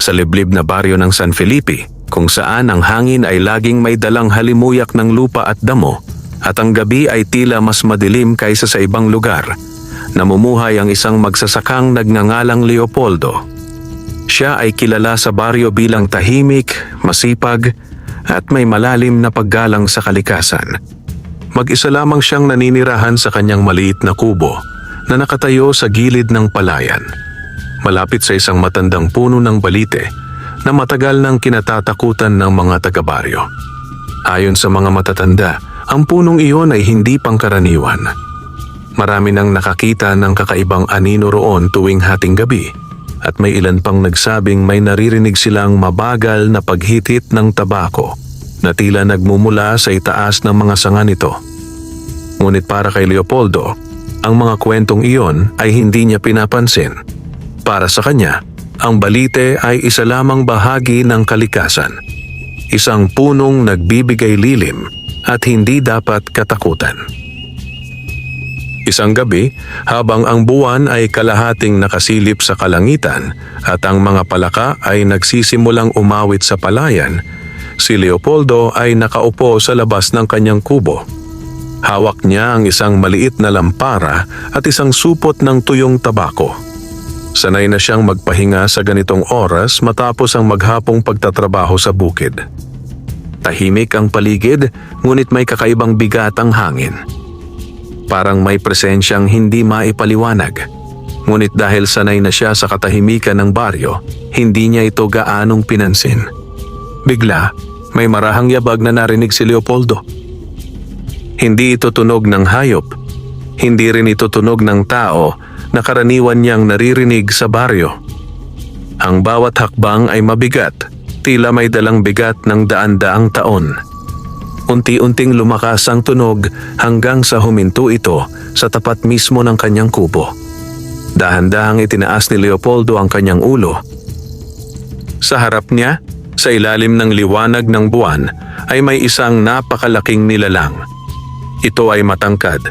sa liblib na baryo ng San Felipe, kung saan ang hangin ay laging may dalang halimuyak ng lupa at damo, at ang gabi ay tila mas madilim kaysa sa ibang lugar, namumuhay ang isang magsasakang nagngangalang Leopoldo. Siya ay kilala sa baryo bilang tahimik, masipag, at may malalim na paggalang sa kalikasan. Mag-isa lamang siyang naninirahan sa kanyang maliit na kubo na nakatayo sa gilid ng palayan, malapit sa isang matandang puno ng balite na matagal nang kinatatakutan ng mga taga-baryo. Ayon sa mga matatanda, ang punong iyon ay hindi pangkaraniwan. Marami nang nakakita ng kakaibang anino roon tuwing hating gabi, at may ilan pang nagsabing may naririnig silang mabagal na paghitit ng tabako na tila nagmumula sa itaas ng mga sanga nito. Ngunit para kay Leopoldo, ang mga kwentong iyon ay hindi niya pinapansin. Para sa kanya, ang balite ay isa lamang bahagi ng kalikasan, isang punong nagbibigay lilim at hindi dapat katakutan. Isang gabi, habang ang buwan ay kalahating nakasilip sa kalangitan at ang mga palaka ay nagsisimulang umawit sa palayan, si Leopoldo ay nakaupo sa labas ng kanyang kubo. Hawak niya ang isang maliit na lampara at isang supot ng tuyong tabako. Sanay na siyang magpahinga sa ganitong oras matapos ang maghapong pagtatrabaho sa bukid. Tahimik ang paligid, ngunit may kakaibang bigat ang hangin. Parang may presensyang hindi maipaliwanag. Ngunit dahil sanay na siya sa katahimikan ng baryo, hindi niya ito gaanong pinansin. Bigla, may marahang yabag na narinig si Leopoldo. Hindi ito tunog ng hayop. Hindi rin ito tunog ng tao na karaniwan niyang naririnig sa baryo. Ang bawat hakbang ay mabigat, tila may dalang bigat ng daan-daang taon. Unti-unting lumakas ang tunog hanggang sa huminto ito sa tapat mismo ng kanyang kubo. Dahan-dahang itinaas ni Leopoldo ang kanyang ulo. Sa harap niya, sa ilalim ng liwanag ng buwan, ay may isang napakalaking nilalang. Ito ay matangkad,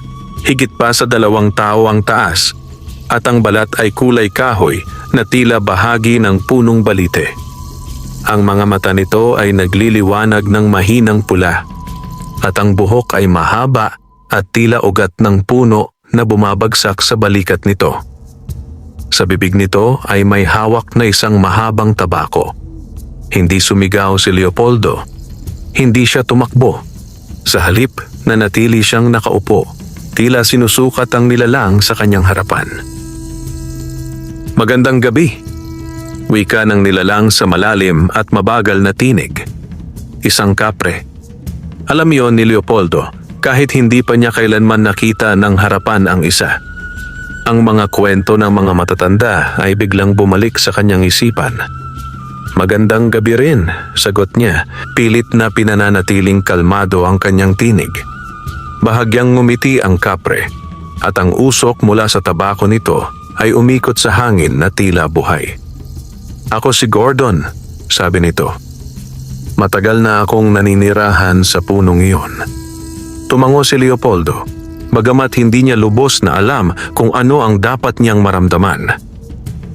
higit pa sa 2 tao ang taas, at ang balat ay kulay kahoy na tila bahagi ng punong balite. Ang mga mata nito ay nagliliwanag ng mahinang pula, at ang buhok ay mahaba at tila ugat ng puno na bumabagsak sa balikat nito. Sa bibig nito ay may hawak na isang mahabang tabako. Hindi sumigaw si Leopoldo. Hindi siya tumakbo. Sa halip, nanatili siyang nakaupo, tila sinusukat ang nilalang sa kanyang harapan. "Magandang gabi," wika ng nilalang sa malalim at mabagal na tinig. Isang kapre. Alam yon ni Leopoldo kahit hindi pa niya kailanman nakita ng harapan ang isa. Ang mga kwento ng mga matatanda ay biglang bumalik sa kanyang isipan. "Magandang gabi rin," sagot niya, pilit na pinananatiling kalmado ang kanyang tinig. Bahagyang ngumiti ang kapre, at ang usok mula sa tabako nito ay umikot sa hangin na tila buhay. "Ako si Gordon," sabi nito. "Matagal na akong naninirahan sa punong iyon." Tumango si Leopoldo, bagamat hindi niya lubos na alam kung ano ang dapat niyang maramdaman.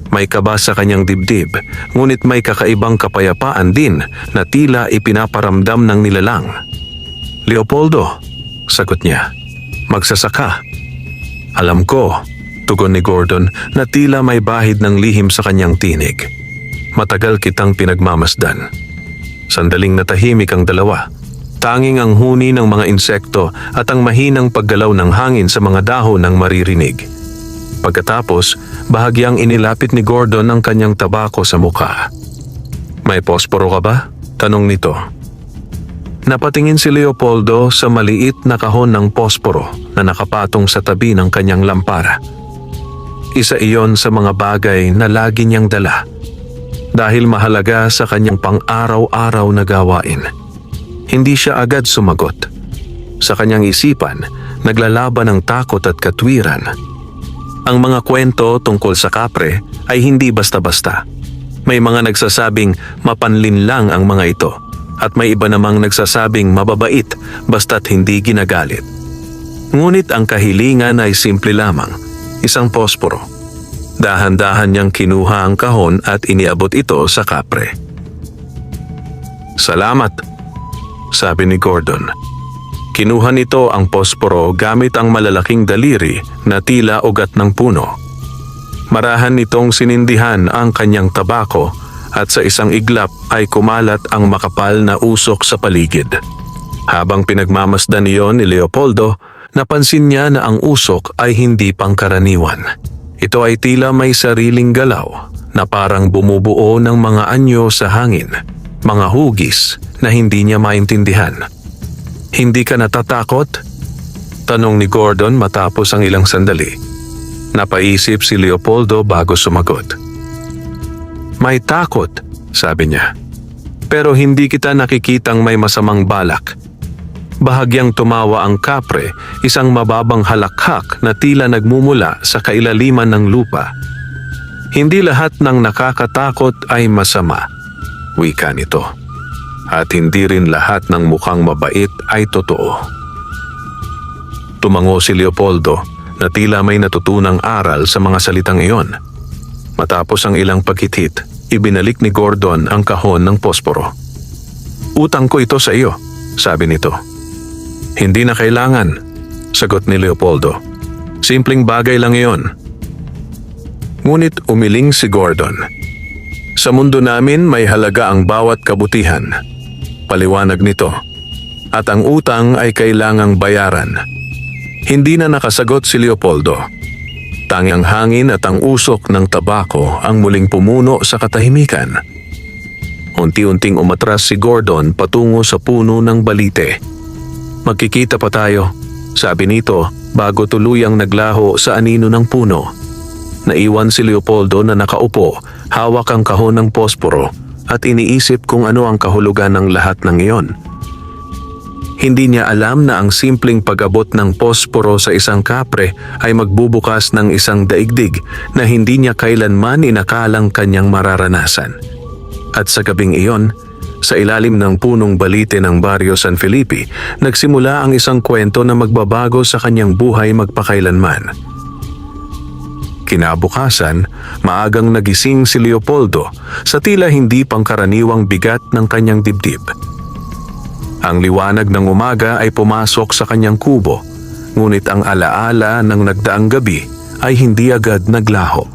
May kaba sa kanyang dibdib, ngunit may kakaibang kapayapaan din na tila ipinaparamdam ng nilalang. "Leopoldo," sagot niya, "magsasaka." "Alam ko," tugon ni Gordon na tila may bahid ng lihim sa kanyang tinig. "Matagal kitang pinagmamasdan." Sandaling natahimik ang dalawa. Tanging ang huni ng mga insekto at ang mahinang paggalaw ng hangin sa mga dahon ang maririnig. Pagkatapos, bahagyang inilapit ni Gordon ang kanyang tabako sa mukha. "May posporo ka ba?" tanong nito. Napatingin si Leopoldo sa maliit na kahon ng posporo na nakapatong sa tabi ng kanyang lampara. Isa iyon sa mga bagay na lagi niyang dala, dahil mahalaga sa kanyang pang-araw-araw na gawain. Hindi siya agad sumagot. Sa kanyang isipan, naglalaban ng takot at katwiran. Ang mga kwento tungkol sa kapre ay hindi basta-basta. May mga nagsasabing mapanlin lang ang mga ito, at may iba namang nagsasabing mababait basta't hindi ginagalit. Ngunit ang kahilingan ay simple lamang, isang posporo. Dahan-dahan niyang kinuha ang kahon at iniabot ito sa kapre. "Salamat," sabi ni Gordon. Kinuha nito ang posporo gamit ang malalaking daliri na tila ugat ng puno. Marahan nitong sinindihan ang kanyang tabako at sa isang iglap ay kumalat ang makapal na usok sa paligid. Habang pinagmamasdan niyon ni Leopoldo, napansin niya na ang usok ay hindi pangkaraniwan. Ito ay tila may sariling galaw na parang bumubuo ng mga anyo sa hangin, mga hugis na hindi niya maintindihan. "Hindi ka natatakot?" tanong ni Gordon matapos ang ilang sandali. Napaisip si Leopoldo bago sumagot. "May takot," sabi niya. "Pero hindi kita nakikitang may masamang balak." Bahagyang tumawa ang kapre, isang mababang halakhak na tila nagmumula sa kailaliman ng lupa. "Hindi lahat ng nakakatakot ay masama," wika nito. "At hindi rin lahat ng mukhang mabait ay totoo." Tumango si Leopoldo na tila may natutunang aral sa mga salitang iyon. Matapos ang ilang paghitit, ibinalik ni Gordon ang kahon ng posporo. "Utang ko ito sa iyo," sabi nito. "Hindi na kailangan," sagot ni Leopoldo. "Simpleng bagay lang iyon." Ngunit umiling si Gordon. "Sa mundo namin may halaga ang bawat kabutihan," paliwanag nito. "At ang utang ay kailangang bayaran." Hindi na nakasagot si Leopoldo. Tangi ang hangin at ang usok ng tabako ang muling pumuno sa katahimikan. Unti-unting umatras si Gordon patungo sa puno ng balite. "Magkikita pa tayo," sabi nito bago tuluyang naglaho sa anino ng puno. Naiwan si Leopoldo na nakaupo, hawak ang kahon ng posporo at iniisip kung ano ang kahulugan ng lahat ng iyon. Hindi niya alam na ang simpleng pag-abot ng posporo sa isang kapre ay magbubukas ng isang daigdig na hindi niya kailanman inakalang kanyang mararanasan. At sa gabing iyon, sa ilalim ng punong balite ng Barrio San Felipe, nagsimula ang isang kwento na magbabago sa kanyang buhay magpakailanman. Kinabukasan, maagang nagising si Leopoldo sa tila hindi pangkaraniwang bigat ng kanyang dibdib. Ang liwanag ng umaga ay pumasok sa kanyang kubo, ngunit ang alaala ng nagdaang gabi ay hindi agad naglaho.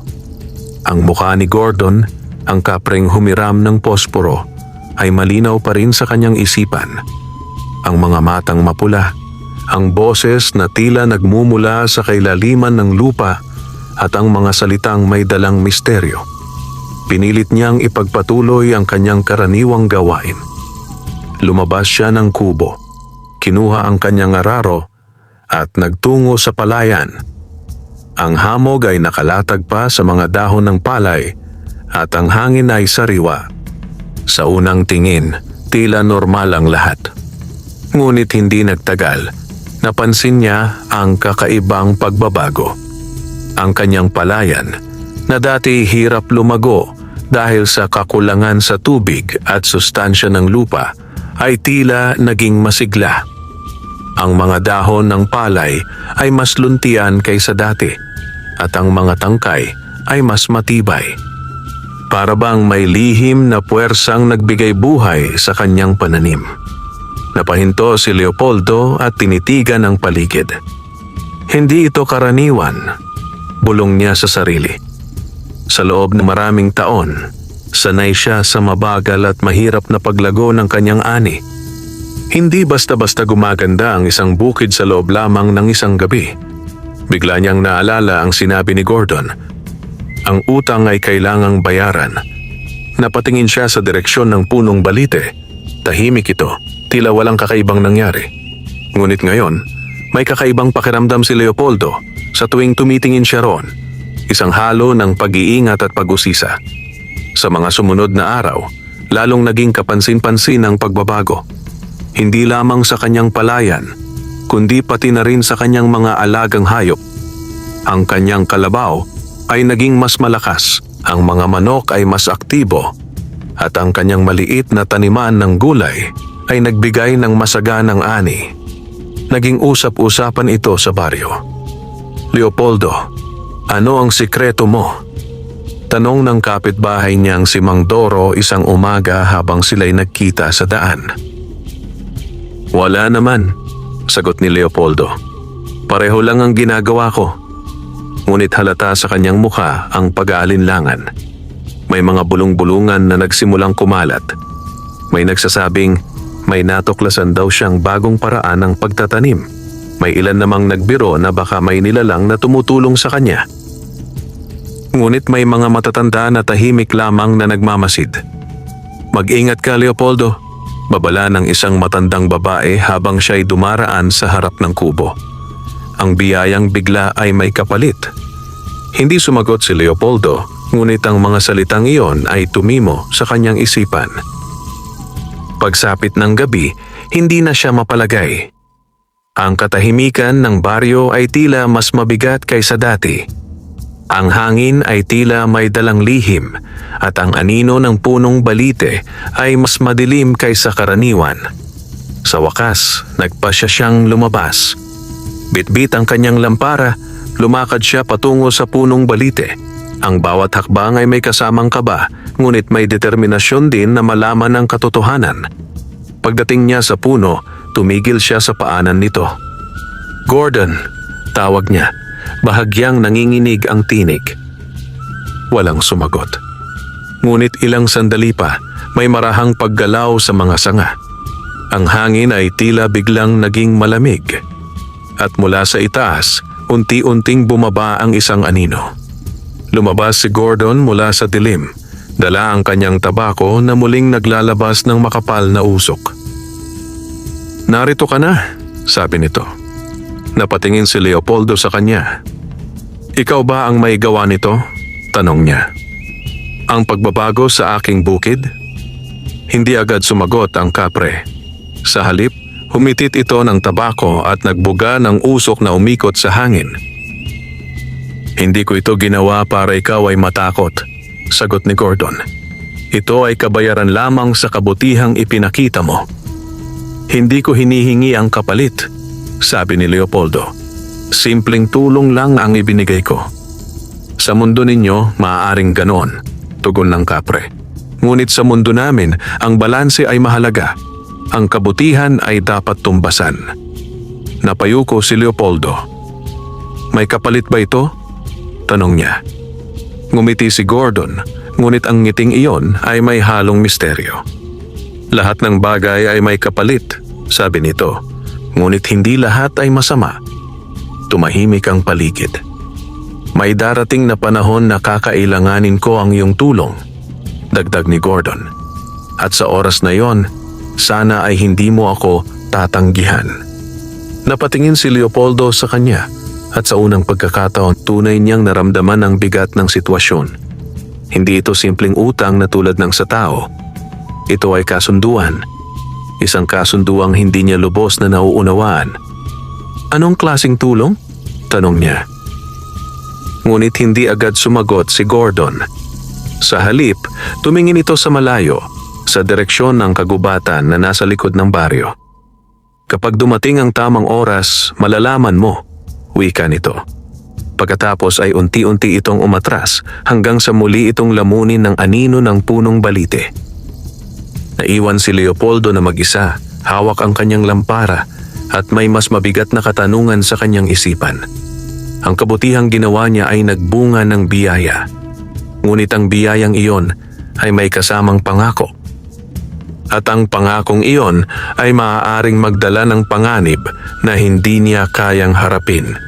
Ang mukha ni Gordon, ang kapreng humiram ng posporo, ay malinaw pa rin sa kanyang isipan. Ang mga matang mapula, ang boses na tila nagmumula sa kailaliman ng lupa at ang mga salitang may dalang misteryo. Pinilit niyang ipagpatuloy ang kanyang karaniwang gawain. Lumabas siya ng kubo, kinuha ang kanyang araro at nagtungo sa palayan. Ang hamog ay nakalatag pa sa mga dahon ng palay at ang hangin ay sariwa. Sa unang tingin, tila normal ang lahat. Ngunit hindi nagtagal, napansin niya ang kakaibang pagbabago. Ang kanyang palayan, na dati hirap lumago dahil sa kakulangan sa tubig at sustansya ng lupa, ay tila naging masigla. Ang mga dahon ng palay ay mas luntian kaysa dati at ang mga tangkay ay mas matibay. Para bang may lihim na puwersang nagbigay buhay sa kanyang pananim. Napahinto si Leopoldo at tinitigan ang paligid. Hindi ito karaniwan, bulong niya sa sarili. Sa loob ng maraming taon, sanay siya sa mabagal at mahirap na paglago ng kanyang ani. Hindi basta-basta gumaganda ang isang bukid sa loob lamang ng isang gabi. Bigla niyang naalala ang sinabi ni Gordon. Ang utang ay kailangang bayaran. Napatingin siya sa direksyon ng punong balite. Tahimik ito, tila walang kakaibang nangyari. Ngunit ngayon, may kakaibang pakiramdam si Leopoldo sa tuwing tumitingin siya roon. Isang halo ng pag-iingat at pag-usisa. Sa mga sumunod na araw, lalong naging kapansin-pansin ang pagbabago. Hindi lamang sa kanyang palayan, kundi pati na rin sa kanyang mga alagang hayop. Ang kanyang kalabaw ay naging mas malakas, ang mga manok ay mas aktibo, at ang kanyang maliit na taniman ng gulay ay nagbigay ng masaganang ani. Naging usap-usapan ito sa baryo. "Leopoldo, ano ang sikreto mo?" Tanong ng kapitbahay niyang si Mang Doro isang umaga habang sila'y nagkita sa daan. Wala naman, sagot ni Leopoldo. Pareho lang ang ginagawa ko. Ngunit halata sa kanyang mukha ang pag-aalinlangan. May mga bulong-bulungan na nagsimulang kumalat. May nagsasabing may natuklasan daw siyang bagong paraan ng pagtatanim. May ilan namang nagbiro na baka may nilalang na tumutulong sa kanya. Ngunit may mga matatanda na tahimik lamang na nagmamasid. Mag-ingat ka, Leopoldo, babala ng isang matandang babae habang siya'y dumaraan sa harap ng kubo. Ang biyayang bigla ay may kapalit. Hindi sumagot si Leopoldo, ngunit ang mga salitang iyon ay tumimo sa kanyang isipan. Pagsapit ng gabi, hindi na siya mapalagay. Ang katahimikan ng baryo ay tila mas mabigat kaysa dati. Ang hangin ay tila may dalang lihim at ang anino ng punong balite ay mas madilim kaysa karaniwan. Sa wakas, nagpasya siyang lumabas. Bitbit ang kanyang lampara, lumakad siya patungo sa punong balite. Ang bawat hakbang ay may kasamang kaba, ngunit may determinasyon din na malaman ang katotohanan. Pagdating niya sa puno, tumigil siya sa paanan nito. "Gordon," tawag niya. Bahagyang nanginginig ang tinig. Walang sumagot. Ngunit ilang sandali pa, may marahang paggalaw sa mga sanga. Ang hangin ay tila biglang naging malamig. At mula sa itaas, unti-unting bumaba ang isang anino. Lumabas si Gordon mula sa dilim. Dala ang kanyang tabako na muling naglalabas ng makapal na usok. "Narito ka na," sabi nito. Napatingin si Leopoldo sa kanya. "Ikaw ba ang may gawa nito?" tanong niya. "Ang pagbabago sa aking bukid?" Hindi agad sumagot ang kapre. Sa halip, humitit ito ng tabako at nagbuga ng usok na umikot sa hangin. "Hindi ko ito ginawa para ikaw ay matakot," sagot ni Gordon. "Ito ay kabayaran lamang sa kabutihang ipinakita mo." "Hindi ko hinihingi ang kapalit," sabi ni Leopoldo. "Simpleng tulong lang ang ibinigay ko." "Sa mundo ninyo, maaaring ganon," tugon ng kapre. "Ngunit sa mundo namin, ang balanse ay mahalaga. Ang kabutihan ay dapat tumbasan." Napayuko si Leopoldo. "May kapalit ba ito?" tanong niya. Ngumiti si Gordon, ngunit ang ngiting iyon ay may halong misteryo. "Lahat ng bagay ay may kapalit," sabi nito. "Ngunit hindi lahat ay masama." Tumahimik ang paligid. "May darating na panahon na kakailanganin ko ang iyong tulong," dagdag ni Gordon. "At sa oras na yon, sana ay hindi mo ako tatanggihan." Napatingin si Leopoldo sa kanya at sa unang pagkakataon tunay niyang naramdaman ang bigat ng sitwasyon. Hindi ito simpleng utang na tulad ng sa tao. Ito ay kasunduan. Isang kasunduang hindi niya lubos na nauunawaan. "Anong klaseng tulong?" tanong niya. Ngunit hindi agad sumagot si Gordon. Sa halip, tumingin ito sa malayo, sa direksyon ng kagubatan na nasa likod ng baryo. "Kapag dumating ang tamang oras, malalaman mo," wika nito. Pagkatapos ay unti-unti itong umatras hanggang sa muli itong lamunin ng anino ng punong balite. Naiwan si Leopoldo na mag-isa, hawak ang kanyang lampara at may mas mabigat na katanungan sa kanyang isipan. Ang kabutihang ginawa niya ay nagbunga ng biyaya. Ngunit ang biyayang iyon ay may kasamang pangako. At ang pangakong iyon ay maaaring magdala ng panganib na hindi niya kayang harapin.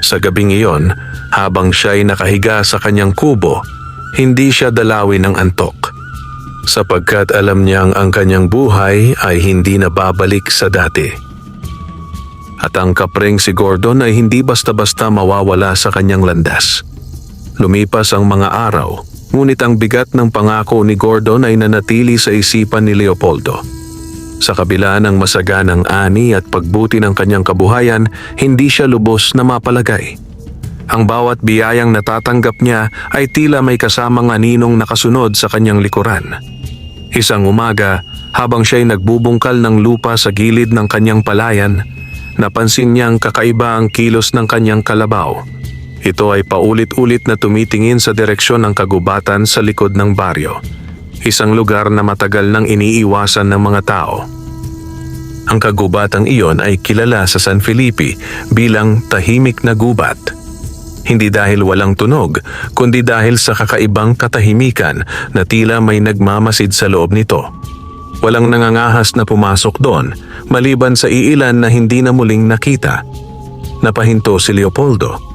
Sa gabing iyon, habang siya'y nakahiga sa kanyang kubo, hindi siya dalawin ng antok. Sapagkat alam niyang ang kanyang buhay ay hindi na babalik sa dati. At ang kapreng si Gordon ay hindi basta-basta mawawala sa kanyang landas. Lumipas ang mga araw, ngunit ang bigat ng pangako ni Gordon ay nanatili sa isipan ni Leopoldo. Sa kabila ng masaganang ani at pagbuti ng kanyang kabuhayan, hindi siya lubos na mapalagay. Ang bawat biyayang natatanggap niya ay tila may kasamang aninong nakasunod sa kanyang likuran. Isang umaga, habang siya'y nagbubungkal ng lupa sa gilid ng kanyang palayan, napansin niyang kakaiba ang kilos ng kanyang kalabaw. Ito ay paulit-ulit na tumitingin sa direksyon ng kagubatan sa likod ng baryo, isang lugar na matagal nang iniiwasan ng mga tao. Ang kagubatang iyon ay kilala sa San Felipe bilang tahimik na gubat. Hindi dahil walang tunog, kundi dahil sa kakaibang katahimikan na tila may nagmamasid sa loob nito. Walang nangangahas na pumasok doon, maliban sa iilan na hindi na muling nakita. Napahinto si Leopoldo.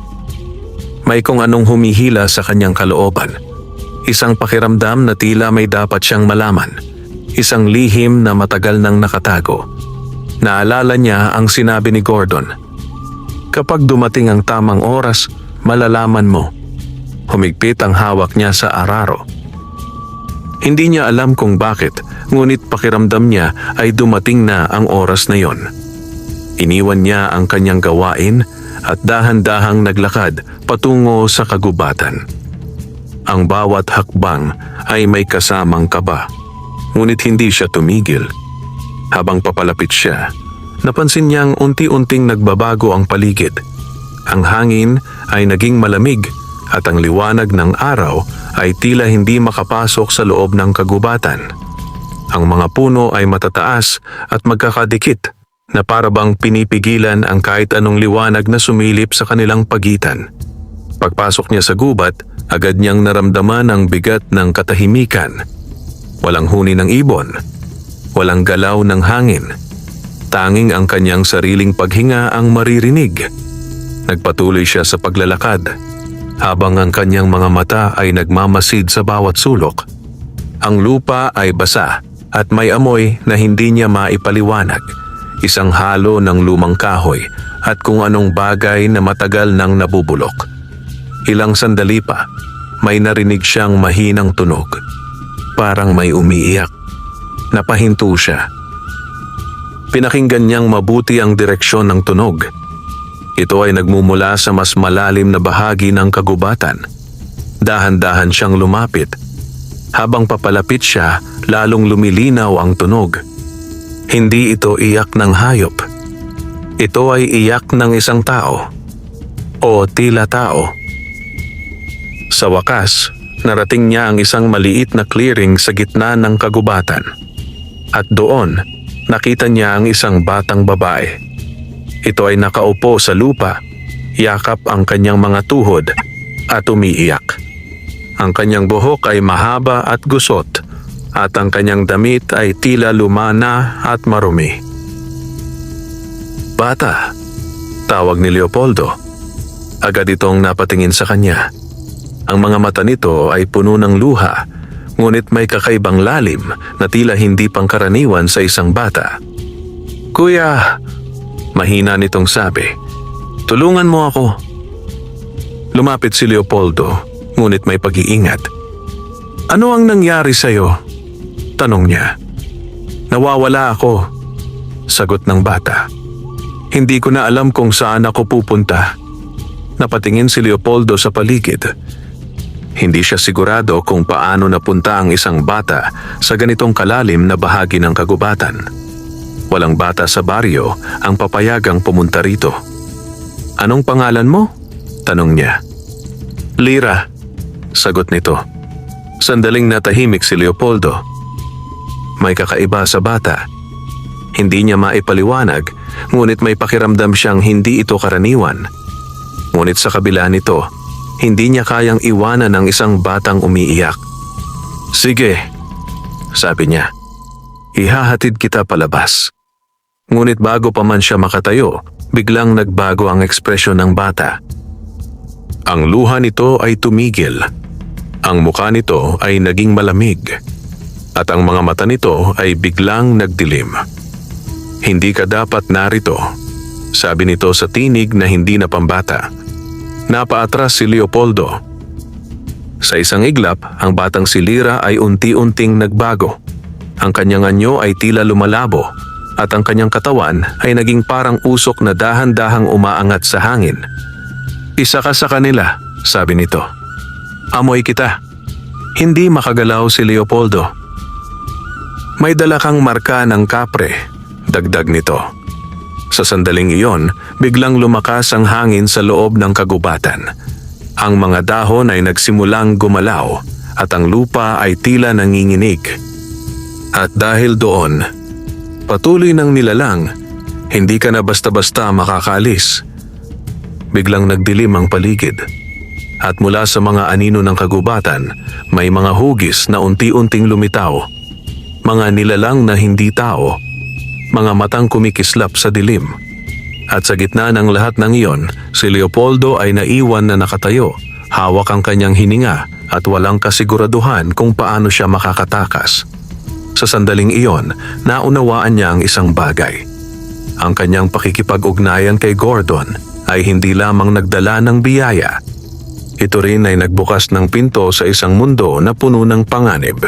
May kung anong humihila sa kanyang kalooban. Isang pakiramdam na tila may dapat siyang malaman. Isang lihim na matagal nang nakatago. Naalala niya ang sinabi ni Gordon. Kapag dumating ang tamang oras, malalaman mo. Humigpit ang hawak niya sa araro. Hindi niya alam kung bakit, ngunit pakiramdam niya ay dumating na ang oras na yon. Iniwan niya ang kanyang gawain at dahan-dahang naglakad patungo sa kagubatan. Ang bawat hakbang ay may kasamang kaba, ngunit hindi siya tumigil. Habang papalapit siya, napansin niyang unti-unting nagbabago ang paligid. Ang hangin ay naging malamig at ang liwanag ng araw ay tila hindi makapasok sa loob ng kagubatan. Ang mga puno ay matataas at magkakadikit na parabang pinipigilan ang kahit anong liwanag na sumilip sa kanilang pagitan. Pagpasok niya sa gubat, agad niyang naramdaman ang bigat ng katahimikan. Walang huni ng ibon, walang galaw ng hangin. Tanging ang kanyang sariling paghinga ang maririnig. Nagpatuloy siya sa paglalakad, habang ang kanyang mga mata ay nagmamasid sa bawat sulok. Ang lupa ay basa at may amoy na hindi niya maipaliwanag. Isang halo ng lumang kahoy at kung anong bagay na matagal nang nabubulok. Ilang sandali pa, may narinig siyang mahinang tunog. Parang may umiiyak. Napahinto siya. Pinakinggan niyang mabuti ang direksyon ng tunog. Ito ay nagmumula sa mas malalim na bahagi ng kagubatan. Dahan-dahan siyang lumapit. Habang papalapit siya, lalong lumilinaw ang tunog. Hindi ito iyak ng hayop. Ito ay iyak ng isang tao. O tila tao. Sa wakas, narating niya ang isang maliit na clearing sa gitna ng kagubatan. At doon, nakita niya ang isang batang babae. Ito ay nakaupo sa lupa, yakap ang kanyang mga tuhod at umiiyak. Ang kanyang buhok ay mahaba at gusot at ang kanyang damit ay tila lumana at marumi. Bata, tawag ni Leopoldo. Agad itong napatingin sa kanya. Ang mga mata nito ay puno ng luha, ngunit may kakaibang lalim na tila hindi pangkaraniwan sa isang bata. Kuya, mahina nitong sabi, tulungan mo ako. Lumapit si Leopoldo, ngunit may pag-iingat. Ano ang nangyari sa'yo? Tanong niya. Nawawala ako, sagot ng bata. Hindi ko na alam kung saan ako pupunta. Napatingin si Leopoldo sa paligid. Hindi siya sigurado kung paano napunta ang isang bata sa ganitong kalalim na bahagi ng kagubatan. Walang bata sa baryo ang papayagang pumunta rito. Anong pangalan mo? Tanong niya. Lira, sagot nito. Sandaling natahimik si Leopoldo. May kakaiba sa bata. Hindi niya maipaliwanag, ngunit may pakiramdam siyang hindi ito karaniwan. Ngunit sa kabila nito, hindi niya kayang iwanan ang isang batang umiiyak. Sige, sabi niya. Ihahatid kita palabas. Ngunit bago pa man siya makatayo, biglang nagbago ang ekspresyon ng bata. Ang luha nito ay tumigil. Ang mukha nito ay naging malamig. At ang mga mata nito ay biglang nagdilim. Hindi ka dapat narito, sabi nito sa tinig na hindi na pambata. Napaatras si Leopoldo. Sa isang iglap, ang batang si Lira ay unti-unting nagbago. Ang kanyang anyo ay tila lumalabo at ang kanyang katawan ay naging parang usok na dahan-dahang umaangat sa hangin. Isa ka sa kanila, sabi nito. Amoy kita. Hindi makagalaw si Leopoldo. May dala kang marka ng kapre, dagdag nito. Sa sandaling iyon, biglang lumakas ang hangin sa loob ng kagubatan. Ang mga dahon ay nagsimulang gumalaw at ang lupa ay tila nanginginig. At dahil doon, patuloy ng nilalang, hindi ka na basta-basta makakaalis. Biglang nagdilim ang paligid. At mula sa mga anino ng kagubatan, may mga hugis na unti-unting lumitaw. Mga nilalang na hindi tao, mga matang kumikislap sa dilim. At sa gitna ng lahat ng iyon, si Leopoldo ay naiwan na nakatayo, hawak ang kanyang hininga at walang kasiguraduhan kung paano siya makakatakas. Sa sandaling iyon, naunawaan niya ang isang bagay. Ang kanyang pakikipag-ugnayan kay Gordon ay hindi lamang nagdala ng biyaya. Ito rin ay nagbukas ng pinto sa isang mundo na puno ng panganib.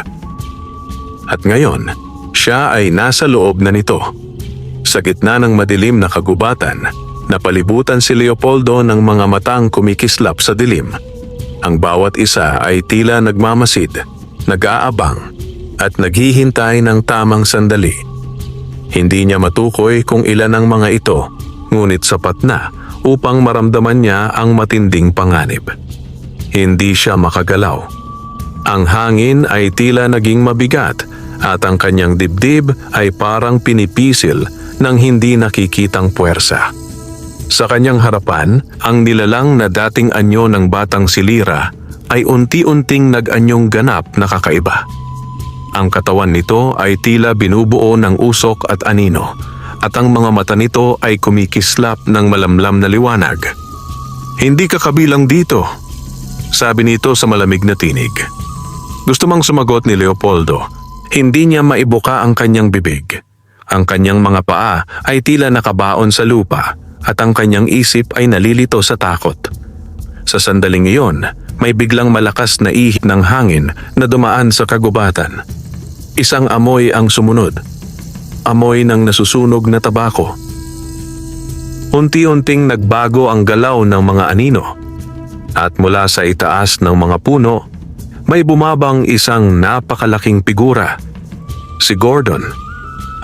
At ngayon, siya ay nasa loob na nito. Sa gitna ng madilim na kagubatan, napalibutan si Leopoldo ng mga matang kumikislap sa dilim. Ang bawat isa ay tila nagmamasid, nag-aabang, at naghihintay ng tamang sandali. Hindi niya matukoy kung ilan ang mga ito, ngunit sapat na upang maramdaman niya ang matinding panganib. Hindi siya makagalaw. Ang hangin ay tila naging mabigat at ang kanyang dibdib ay parang pinipisil ng hindi nakikitang puwersa. Sa kanyang harapan, ang nilalang na dating anyo ng batang si Lyra ay unti-unting nag-anyong ganap na kakaiba. Ang katawan nito ay tila binubuo ng usok at anino at ang mga mata nito ay kumikislap ng malamlam na liwanag. "Hindi ka kabilang dito," sabi nito sa malamig na tinig. Gusto mang sumagot ni Leopoldo. Hindi niya maibuka ang kanyang bibig. Ang kanyang mga paa ay tila nakabaon sa lupa at ang kanyang isip ay nalilito sa takot. Sa sandaling iyon, may biglang malakas na ihip ng hangin na dumaan sa kagubatan. Isang amoy ang sumunod. Amoy ng nasusunog na tabako. Unti-unting nagbago ang galaw ng mga anino. At mula sa itaas ng mga puno, may bumabang isang napakalaking figura. Si Gordon.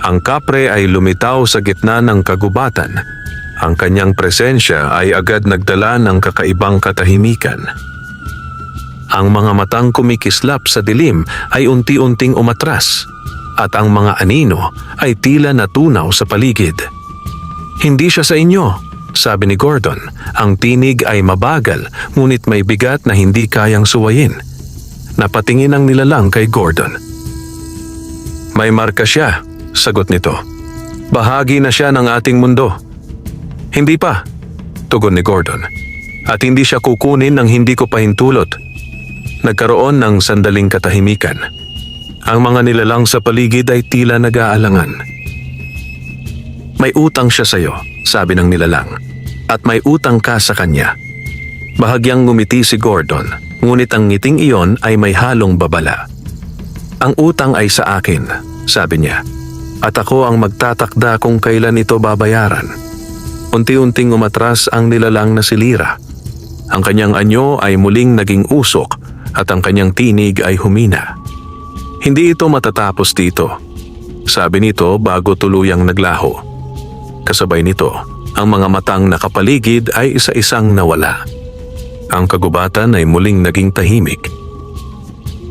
Ang kapre ay lumitaw sa gitna ng kagubatan. Ang kanyang presensya ay agad nagdala ng kakaibang katahimikan. Ang mga matang kumikislap sa dilim ay unti-unting umatras at ang mga anino ay tila natunaw sa paligid. "Hindi siya sa inyo," sabi ni Gordon. Ang tinig ay mabagal ngunit may bigat na hindi kayang suwayin. Napatingin ang nilalang kay Gordon. "May marka siya," sagot nito. "Bahagi na siya ng ating mundo." "Hindi pa," tugon ni Gordon. "At hindi siya kukunin ng hindi ko pahintulot." Nagkaroon ng sandaling katahimikan. Ang mga nilalang sa paligid ay tila nag-aalangan. "May utang siya sa iyo," sabi ng nilalang. "At may utang ka sa kanya." Bahagyang ngumiti si Gordon, ngunit ang ngiting iyon ay may halong babala. "Ang utang ay sa akin," sabi niya. "At ako ang magtatakda kung kailan ito babayaran." Unti-unting umatras ang nilalang na si Lyra. Ang kanyang anyo ay muling naging usok at ang kanyang tinig ay humina. "Hindi ito matatapos dito," sabi nito bago tuluyang naglaho. Kasabay nito, ang mga matang nakapaligid ay isa-isang nawala. Ang kagubatan ay muling naging tahimik.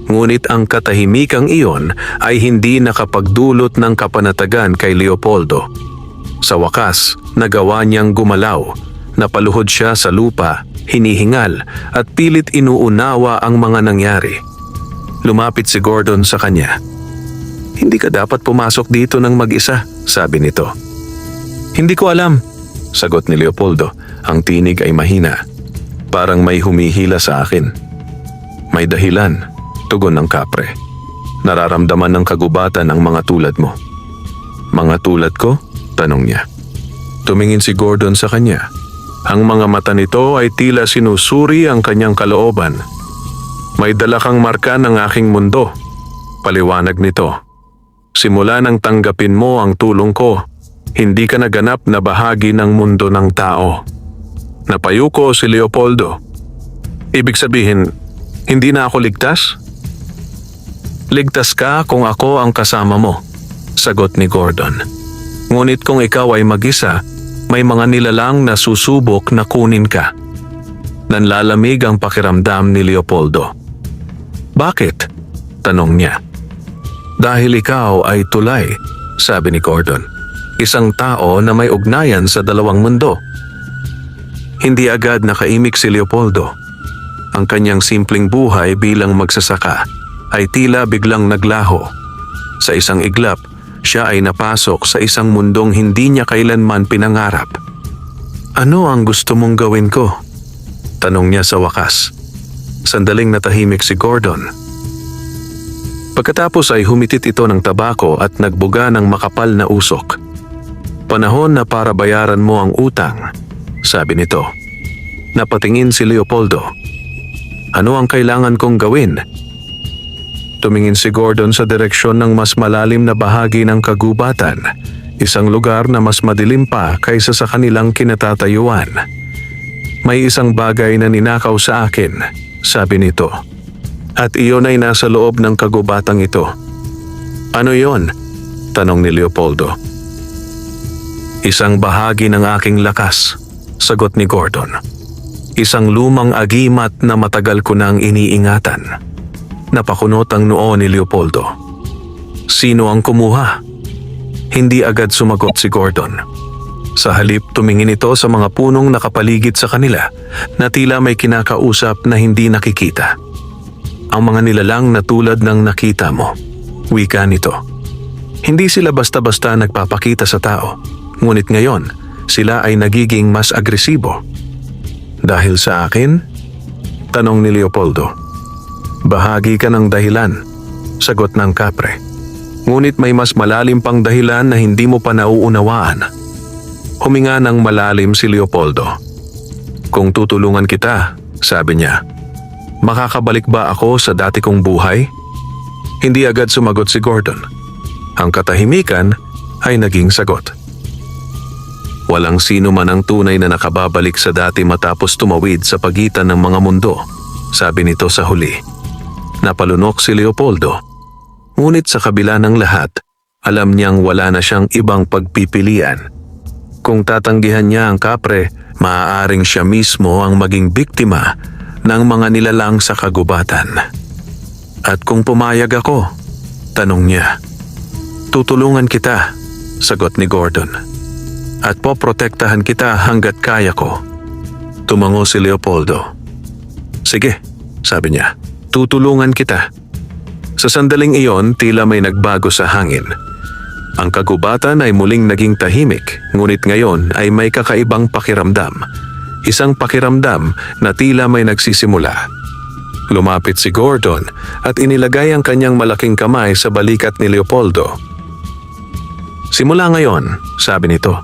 Ngunit ang katahimikang iyon ay hindi nakapagdulot ng kapanatagan kay Leopoldo. Sa wakas, nagawa niyang gumalaw. Napaluhod siya sa lupa, hinihingal at pilit inuunawa ang mga nangyari. Lumapit si Gordon sa kanya. "Hindi ka dapat pumasok dito ng mag-isa," sabi nito. "Hindi ko alam," sagot ni Leopoldo. Ang tinig ay mahina. Parang may humihila sa akin. "May dahilan," tugon ng kapre. "Nararamdaman ng kagubatan ang mga tulad mo." "Mga tulad ko?" tanong niya. Tumingin si Gordon sa kanya. Ang mga mata nito ay tila sinusuri ang kanyang kalooban. "May dala kang marka ng aking mundo," paliwanag nito. "Simula nang tanggapin mo ang tulong ko, hindi ka naganap na bahagi ng mundo ng tao." Napayuko si Leopoldo. "Ibig sabihin, hindi na ako ligtas?" "Ligtas ka kung ako ang kasama mo," sagot ni Gordon. "Ngunit kung ikaw ay mag-isa, may mga nilalang na susubok na kunin ka." Nanlalamig ang pakiramdam ni Leopoldo. Bakit? Tanong niya. Dahil ikaw ay tulay, sabi ni Gordon. Isang tao na may ugnayan sa dalawang mundo. Hindi agad nakaimik si Leopoldo. Ang kanyang simpleng buhay bilang magsasaka ay tila biglang naglaho. Sa isang iglap, siya ay napasok sa isang mundong hindi niya kailanman pinangarap. Ano ang gusto mong gawin ko? Tanong niya sa wakas. Sandaling natahimik si Gordon. Pagkatapos ay humitit ito ng tabako at nagbuga ng makapal na usok. Panahon na para bayaran mo ang utang, sabi nito. Napatingin si Leopoldo. Ano ang kailangan kong gawin? Tumingin si Gordon sa direksyon ng mas malalim na bahagi ng kagubatan, isang lugar na mas madilim pa kaysa sa kanilang kinatatayuan. May isang bagay na ninakaw sa akin, sabi nito. At iyon ay nasa loob ng kagubatang ito. Ano yon? Tanong ni Leopoldo. Isang bahagi ng aking lakas, sagot ni Gordon. Isang lumang agimat na matagal ko nang iniingatan. Napakunot ang noo ni Leopoldo. Sino ang kumuha? Hindi agad sumagot si Gordon. Sa halip tumingin ito sa mga punong nakapaligid sa kanila na tila may kinakausap na hindi nakikita. Ang mga nilalang na tulad ng nakita mo, wika nito. Hindi sila basta-basta nagpapakita sa tao, ngunit ngayon sila ay nagiging mas agresibo. Dahil sa akin? Tanong ni Leopoldo. Bahagi ka ng dahilan, sagot ng kapre. Ngunit may mas malalim pang dahilan na hindi mo pa nauunawaan. Huminga ng malalim si Leopoldo. Kung tutulungan kita, sabi niya, makakabalik ba ako sa dati kong buhay? Hindi agad sumagot si Gordon. Ang katahimikan ay naging sagot. Walang sino man ang tunay na nakababalik sa dati matapos tumawid sa pagitan ng mga mundo, sabi nito sa huli. Napalunok si Leopoldo. Ngunit sa kabila ng lahat, alam niyang wala na siyang ibang pagpipilian. Kung tatanggihan niya ang kapre, maaaring siya mismo ang maging biktima ng mga nilalang sa kagubatan. At kung pumayag ako, tanong niya. Tutulungan kita, sagot ni Gordon. At poprotektahan kita hanggat kaya ko. Tumango si Leopoldo. Sige, sabi niya, tutulungan kita. Sa sandaling iyon, tila may nagbago sa hangin. Ang kagubatan ay muling naging tahimik, ngunit ngayon ay may kakaibang pakiramdam. Isang pakiramdam na tila may nagsisimula. Lumapit si Gordon at inilagay ang kanyang malaking kamay sa balikat ni Leopoldo. Simula ngayon, sabi nito,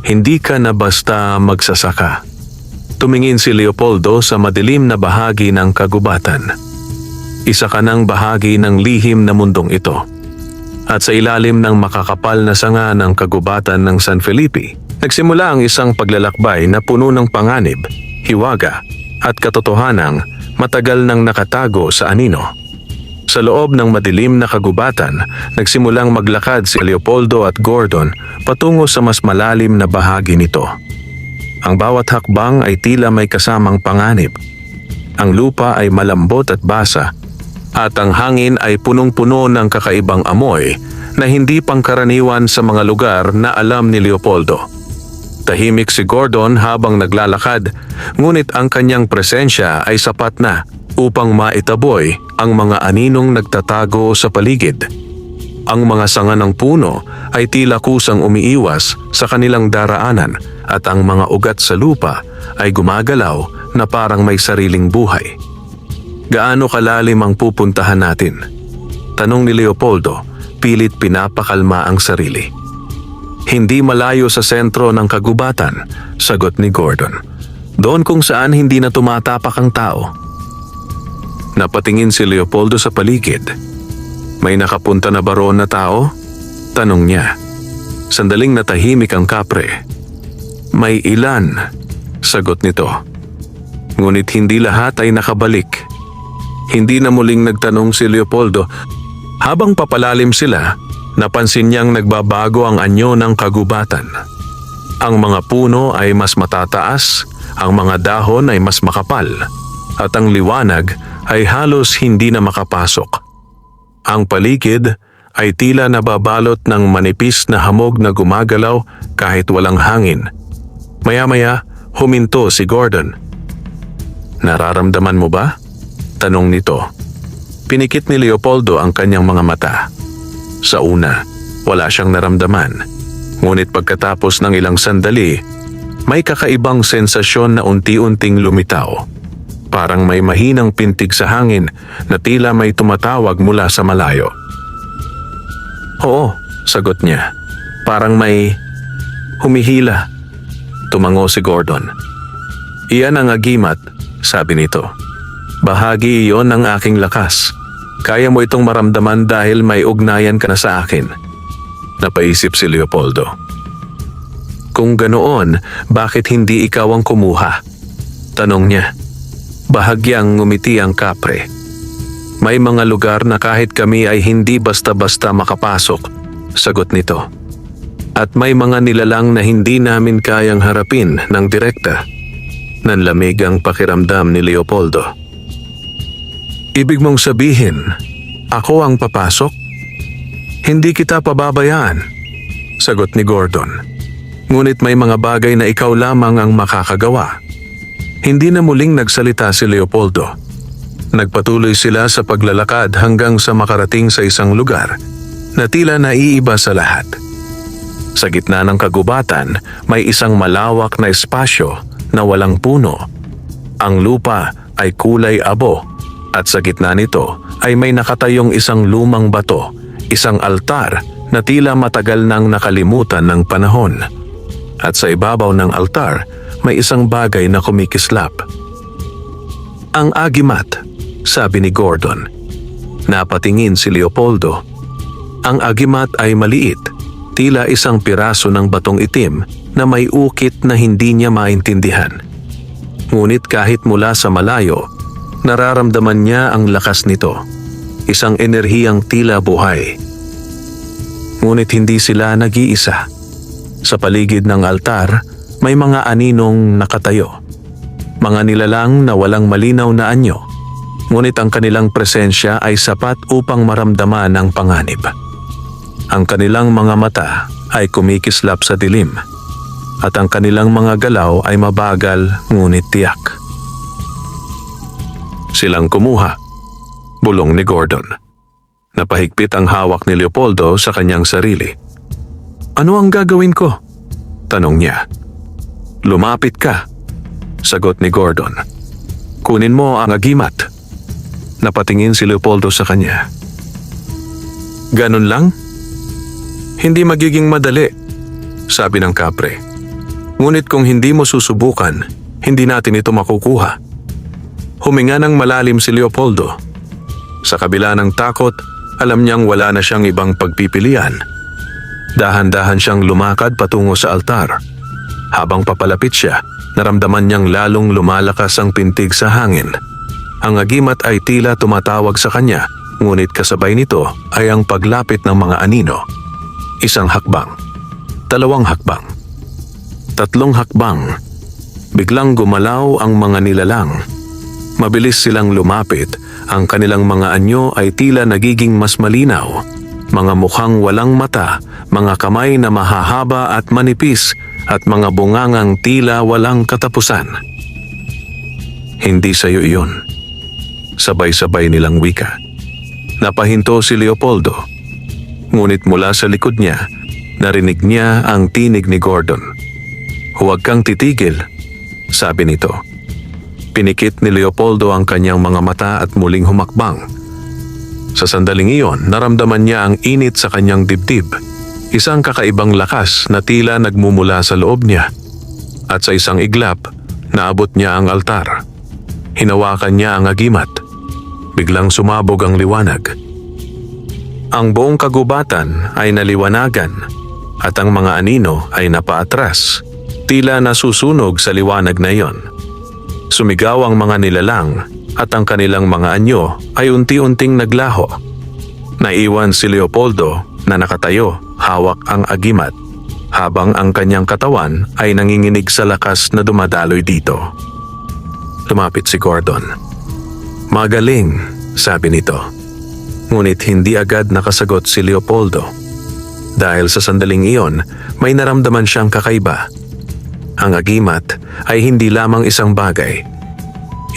hindi ka na basta magsasaka. Tumingin si Leopoldo sa madilim na bahagi ng kagubatan. Isa ka ng bahagi ng lihim na mundong ito. At sa ilalim ng makakapal na sanga ng kagubatan ng San Felipe, nagsimula ang isang paglalakbay na puno ng panganib, hiwaga, at katotohanang matagal nang nakatago sa anino. Sa loob ng madilim na kagubatan, nagsimulang maglakad si Leopoldo at Gordon patungo sa mas malalim na bahagi nito. Ang bawat hakbang ay tila may kasamang panganib. Ang lupa ay malambot at basa, at ang hangin ay punong-puno ng kakaibang amoy na hindi pangkaraniwan sa mga lugar na alam ni Leopoldo. Tahimik si Gordon habang naglalakad, ngunit ang kanyang presensya ay sapat na upang maitaboy ang mga aninong nagtatago sa paligid. Ang mga sanga ng puno ay tila kusang umiiwas sa kanilang daraanan at ang mga ugat sa lupa ay gumagalaw na parang may sariling buhay. Gaano kalalim ang pupuntahan natin? Tanong ni Leopoldo, pilit pinapakalma ang sarili. Hindi malayo sa sentro ng kagubatan, sagot ni Gordon. Doon kung saan hindi na tumatapak ang tao. Napatingin si Leopoldo sa paligid. May nakapunta na ba roon na tao? Tanong niya. Sandaling natahimik ang kapre. May ilan, sagot nito. Ngunit hindi lahat ay nakabalik. Hindi na muling nagtanong si Leopoldo. Habang papalalim sila, napansin niyang nagbabago ang anyo ng kagubatan. Ang mga puno ay mas matataas, ang mga dahon ay mas makapal, at ang liwanag ay halos hindi na makapasok. Ang paligid ay tila nababalot ng manipis na hamog na gumagalaw kahit walang hangin. Maya-maya, huminto si Gordon. "Nararamdaman mo ba?" tanong nito. Pinikit ni Leopoldo ang kanyang mga mata. Sa una, wala siyang naramdaman. Ngunit pagkatapos ng ilang sandali, may kakaibang sensasyon na unti-unting lumitaw. Parang may mahinang pintig sa hangin na tila may tumatawag mula sa malayo. "Oo," sagot niya. "Parang may humihila." Tumango si Gordon. "Iyan ang agimat," sabi nito. "Bahagi iyon ng aking lakas. Kaya mo itong maramdaman dahil may ugnayan ka na sa akin." Napaisip si Leopoldo. "Kung ganoon, bakit hindi ikaw ang kumuha?" tanong niya. Bahagyang ngumiti ang kapre. "May mga lugar na kahit kami ay hindi basta-basta makapasok," sagot nito. "At may mga nilalang na hindi namin kayang harapin ng direkta." Nanlamig ang pakiramdam ni Leopoldo. "Ibig mong sabihin, ako ang papasok? Hindi kita pababayaan," sagot ni Gordon. "Ngunit may mga bagay na ikaw lamang ang makakagawa." Hindi na muling nagsalita si Leopoldo. Nagpatuloy sila sa paglalakad hanggang sa makarating sa isang lugar na tila naiiba sa lahat. Sa gitna ng kagubatan, may isang malawak na espasyo na walang puno. Ang lupa ay kulay abo at sa gitna nito ay may nakatayong isang lumang bato, isang altar na tila matagal nang nakalimutan ng panahon. At sa ibabaw ng altar, may isang bagay na kumikislap. "Ang agimat," sabi ni Gordon. Napatingin si Leopoldo. Ang agimat ay maliit, tila isang piraso ng batong itim na may ukit na hindi niya maintindihan. Ngunit kahit mula sa malayo, nararamdaman niya ang lakas nito, isang enerhiyang tila buhay. Ngunit hindi sila nag-iisa. Sa paligid ng altar, may mga aninong nakatayo. Mga nilalang na walang malinaw na anyo, ngunit ang kanilang presensya ay sapat upang maramdaman ang panganib. Ang kanilang mga mata ay kumikislap sa dilim, at ang kanilang mga galaw ay mabagal ngunit tiyak. "Silang kumuha," bulong ni Gordon. Napahigpit ang hawak ni Leopoldo sa kanyang sarili. "Ano ang gagawin ko?" tanong niya. "Lumapit ka," sagot ni Gordon. "Kunin mo ang agimat." Napatingin si Leopoldo sa kanya. "Ganun lang? Hindi magiging madali," sabi ng kapre. "Ngunit kung hindi mo susubukan, hindi natin ito makukuha." Huminga ng malalim si Leopoldo. Sa kabila ng takot, alam niyang wala na siyang ibang pagpipilian. Dahan-dahan siyang lumakad patungo sa altar. Habang papalapit siya, naramdaman niyang lalong lumalakas ang pintig sa hangin. Ang agimat ay tila tumatawag sa kanya, ngunit kasabay nito ay ang paglapit ng mga anino. Isang hakbang, 2 hakbang, 3 hakbang. Biglang gumalaw ang mga nilalang. Mabilis silang lumapit, ang kanilang mga anyo ay tila nagiging mas malinaw. Mga mukhang walang mata, mga kamay na mahahaba at manipis, at mga bungangang tila walang katapusan. "Hindi sa'yo iyon," sabay-sabay nilang wika. Napahinto si Leopoldo. Ngunit mula sa likod niya, narinig niya ang tinig ni Gordon. "Huwag kang titigil," sabi nito. Pinikit ni Leopoldo ang kanyang mga mata at muling humakbang. Sa sandaling iyon, naramdaman niya ang init sa kanyang dibdib. Isang kakaibang lakas na tila nagmumula sa loob niya. At sa isang iglap, naabot niya ang altar. Hinawakan niya ang agimat. Biglang sumabog ang liwanag. Ang buong kagubatan ay naliwanagan at ang mga anino ay napaatras. Tila nasusunog sa liwanag na iyon. Sumigaw ang mga nilalang at ang kanilang mga anyo ay unti-unting naglaho. Naiwan si Leopoldo na nakatayo, hawak ang agimat. habang ang kanyang katawan ay nanginginig sa lakas na dumadaloy dito. Lumapit si Gordon. "Magaling," sabi nito. Ngunit hindi agad nakasagot si Leopoldo. Dahil sa sandaling iyon, may naramdaman siyang kakaiba. Ang agimat ay hindi lamang isang bagay.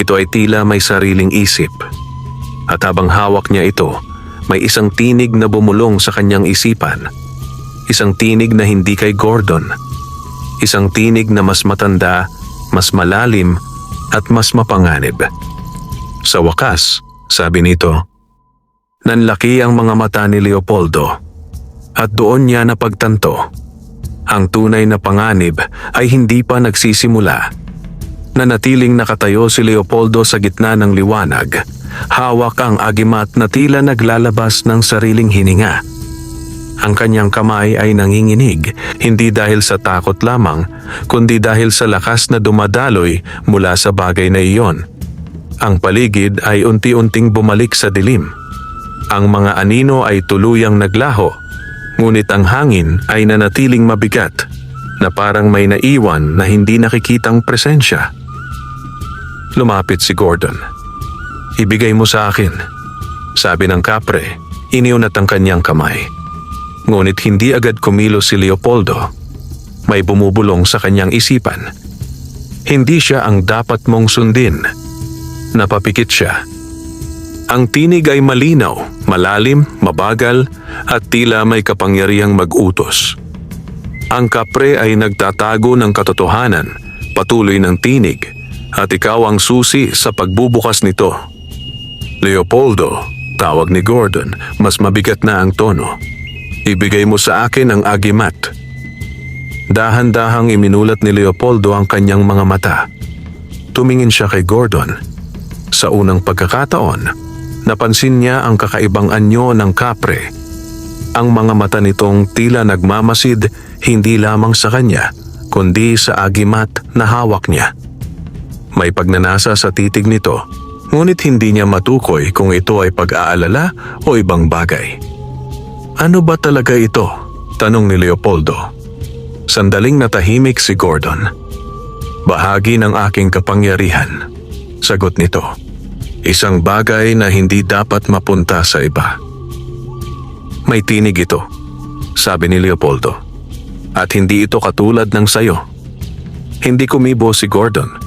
Ito ay tila may sariling isip. At habang hawak niya ito, may isang tinig na bumulong sa kanyang isipan. Isang tinig na hindi kay Gordon. Isang tinig na mas matanda, mas malalim, at mas mapanganib. Sa wakas, sabi nito, nanlaki ang mga mata ni Leopoldo. At doon niya napagtanto. Ang tunay na panganib ay hindi pa nagsisimula. Nanatiling nakatayo si Leopoldo sa gitna ng liwanag. Hawak ang agimat na tila naglalabas ng sariling hininga. Ang kanyang kamay ay nanginginig, hindi dahil sa takot lamang, kundi dahil sa lakas na dumadaloy mula sa bagay na iyon. Ang paligid ay unti-unting bumalik sa dilim. Ang mga anino ay tuluyang naglaho, ngunit ang hangin ay nanatiling mabigat na parang may naiwan na hindi nakikitang presensya. Lumapit si Gordon. "Ibigay mo sa akin," sabi ng kapre, iniunat ang kanyang kamay. Ngunit hindi agad kumilos si Leopoldo. May bumubulong sa kanyang isipan. Hindi siya ang dapat mong sundin. Napapikit siya. Ang tinig ay malinaw, malalim, mabagal, at tila may kapangyarihang mag-utos. Ang kapre ay nagtatago ng katotohanan, patuloy ng tinig, at ikaw ang susi sa pagbubukas nito. "Leopoldo," tawag ni Gordon, mas mabigat na ang tono. "Ibigay mo sa akin ang agimat." Dahan-dahang iminulat ni Leopoldo ang kanyang mga mata. Tumingin siya kay Gordon. Sa unang pagkakataon, napansin niya ang kakaibang anyo ng kapre. Ang mga mata nitong tila nagmamasid hindi lamang sa kanya, kundi sa agimat na hawak niya. May pagnanasa sa titig nito, ngunit hindi niya matukoy kung ito ay pag-aalala o ibang bagay. "Ano ba talaga ito?" tanong ni Leopoldo. Sandaling natahimik si Gordon. "Bahagi ng aking kapangyarihan," sagot nito. "Isang bagay na hindi dapat mapunta sa iba." "May tinig ito," sabi ni Leopoldo. "At hindi ito katulad ng sayo." Hindi kumibo si Gordon.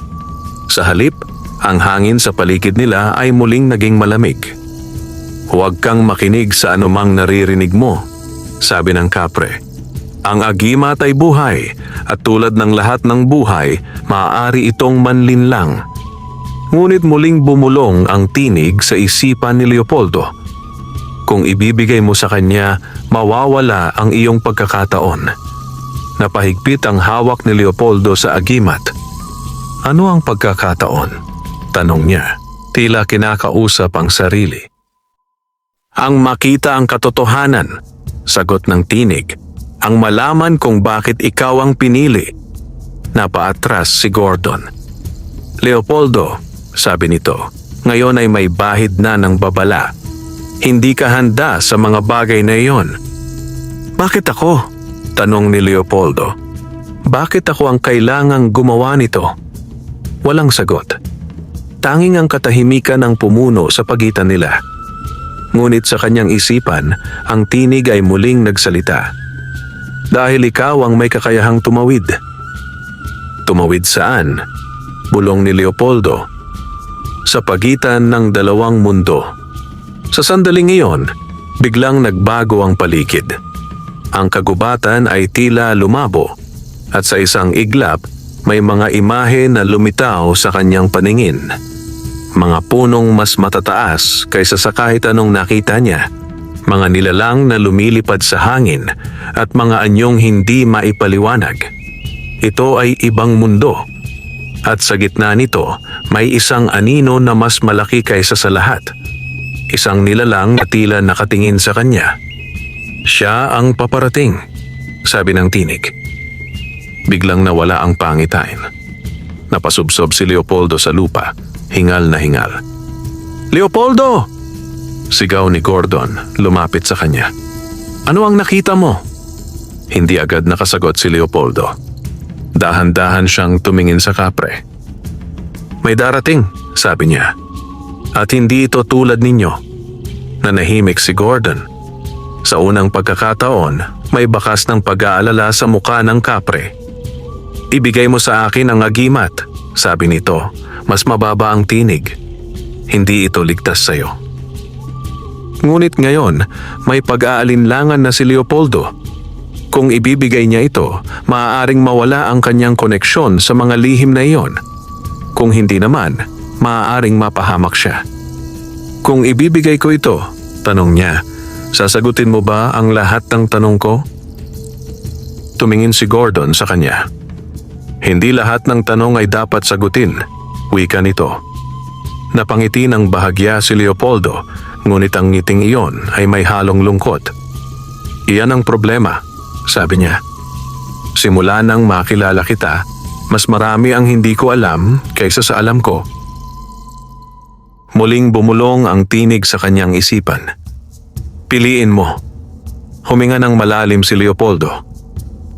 Sa halip, ang hangin sa paligid nila ay muling naging malamig. "Huwag kang makinig sa anumang naririnig mo," sabi ng kapre. "Ang agimat ay buhay, at tulad ng lahat ng buhay, maaari itong manlinlang." Ngunit muling bumulong ang tinig sa isipan ni Leopoldo. "Kung ibibigay mo sa kanya, mawawala ang iyong pagkakataon." Napahigpit ang hawak ni Leopoldo sa agimat. "Ano ang pagkakataon?" tanong niya, tila kinakausap ang sarili. "Ang makita ang katotohanan," sagot ng tinig. "Ang malaman kung bakit ikaw ang pinili." Napaatras si Gordon. "Leopoldo," sabi nito, "ngayon ay may bahid na ng babala. Hindi ka handa sa mga bagay na iyon." "Bakit ako?" tanong ni Leopoldo. "Bakit ako ang kailangang gumawa nito?" Walang sagot. Tanging ang katahimikan ang pumuno sa pagitan nila. Ngunit sa kanyang isipan, ang tinig ay muling nagsalita. "Dahil ikaw ang may kakayahang tumawid." "Tumawid saan?" bulong ni Leopoldo. "Sa pagitan ng dalawang mundo." Sa sandaling iyon, biglang nagbago ang paligid. Ang kagubatan ay tila lumabo, at sa isang iglap, may mga imahe na lumitaw sa kanyang paningin. Mga punong mas matataas kaysa sa kahit anong nakita niya. Mga nilalang na lumilipad sa hangin at mga anyong hindi maipaliwanag. Ito ay ibang mundo. At sa gitna nito, may isang anino na mas malaki kaysa sa lahat. Isang nilalang na tila nakatingin sa kanya. "Siya ang paparating," sabi ng tinig. Biglang nawala ang pangitain. Napasubsob si Leopoldo sa lupa, hingal na hingal. "Leopoldo!" sigaw ni Gordon, lumapit sa kanya. "Ano ang nakita mo?" Hindi agad nakasagot si Leopoldo. Dahan-dahan siyang tumingin sa kapre. May darating, sabi niya. At hindi ito tulad ninyo. Nanahimik si Gordon. Sa unang pagkakataon, may bakas ng pag-aalala sa muka ng kapre. Ibigay mo sa akin ang agimat, sabi nito. Mas mababa ang tinig. Hindi ito ligtas sa'yo. Ngunit ngayon, may pag-aalinlangan na si Leopoldo. Kung ibibigay niya ito, maaaring mawala ang kanyang koneksyon sa mga lihim na iyon. Kung hindi naman, maaaring mapahamak siya. Kung ibibigay ko ito, tanong niya, sasagutin mo ba ang lahat ng tanong ko? Tumingin si Gordon sa kanya. Hindi lahat ng tanong ay dapat sagutin, wika nito. Napangiti ng bahagya si Leopoldo, ngunit ang ngiting iyon ay may halong lungkot. Iyan ang problema, sabi niya. Simula nang makilala kita, mas marami ang hindi ko alam kaysa sa alam ko. Muling bumulong ang tinig sa kanyang isipan. Piliin mo. Huminga ng malalim si Leopoldo.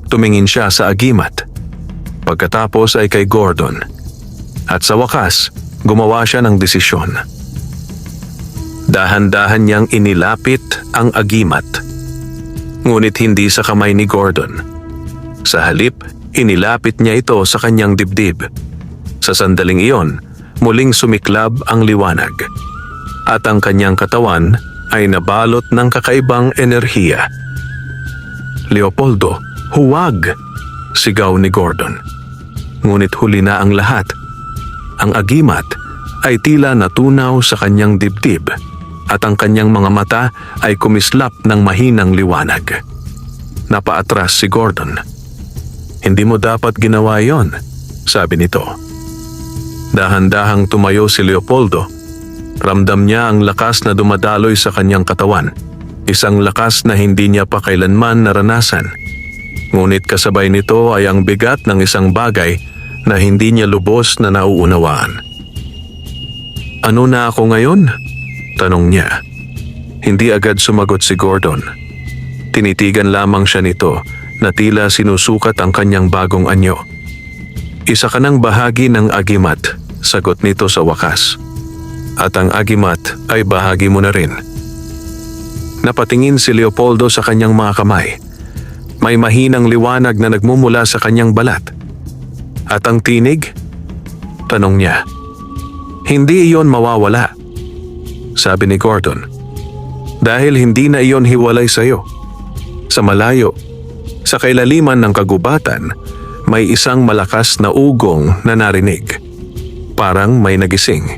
Tumingin siya sa agimat. Pagkatapos ay kay Gordon. At sa wakas, gumawa siya ng desisyon. Dahan-dahan niyang inilapit ang agimat. Ngunit hindi sa kamay ni Gordon. Sa halip, inilapit niya ito sa kanyang dibdib. Sa sandaling iyon, muling sumiklab ang liwanag. At ang kanyang katawan ay nabalot ng kakaibang enerhiya. Leopoldo, huwag! Sigaw ni Gordon. Ngunit huli na ang lahat. Ang agimat ay tila natunaw sa kanyang dibdib at ang kanyang mga mata ay kumislap ng mahinang liwanag. Napaatras si Gordon. Hindi mo dapat ginawa yon, sabi nito. Dahan-dahang tumayo si Leopoldo. Ramdam niya ang lakas na dumadaloy sa kanyang katawan. Isang lakas na hindi niya pa kailanman naranasan. Ngunit kasabay nito ay ang bigat ng isang bagay na hindi niya lubos na nauunawaan. Ano na ako ngayon? Tanong niya. Hindi agad sumagot si Gordon. Tinitigan lamang siya nito na tila sinusukat ang kanyang bagong anyo. Isa ka ng bahagi ng agimat, sagot nito sa wakas. At ang agimat ay bahagi mo na rin. Napatingin si Leopoldo sa kanyang mga kamay. May mahinang liwanag na nagmumula sa kanyang balat. At ang tinig? Tanong niya. Hindi iyon mawawala, sabi ni Gordon. Dahil hindi na iyon hiwalay sa iyo. Sa malayo, sa kailaliman ng kagubatan, may isang malakas na ugong na narinig. Parang may nagising.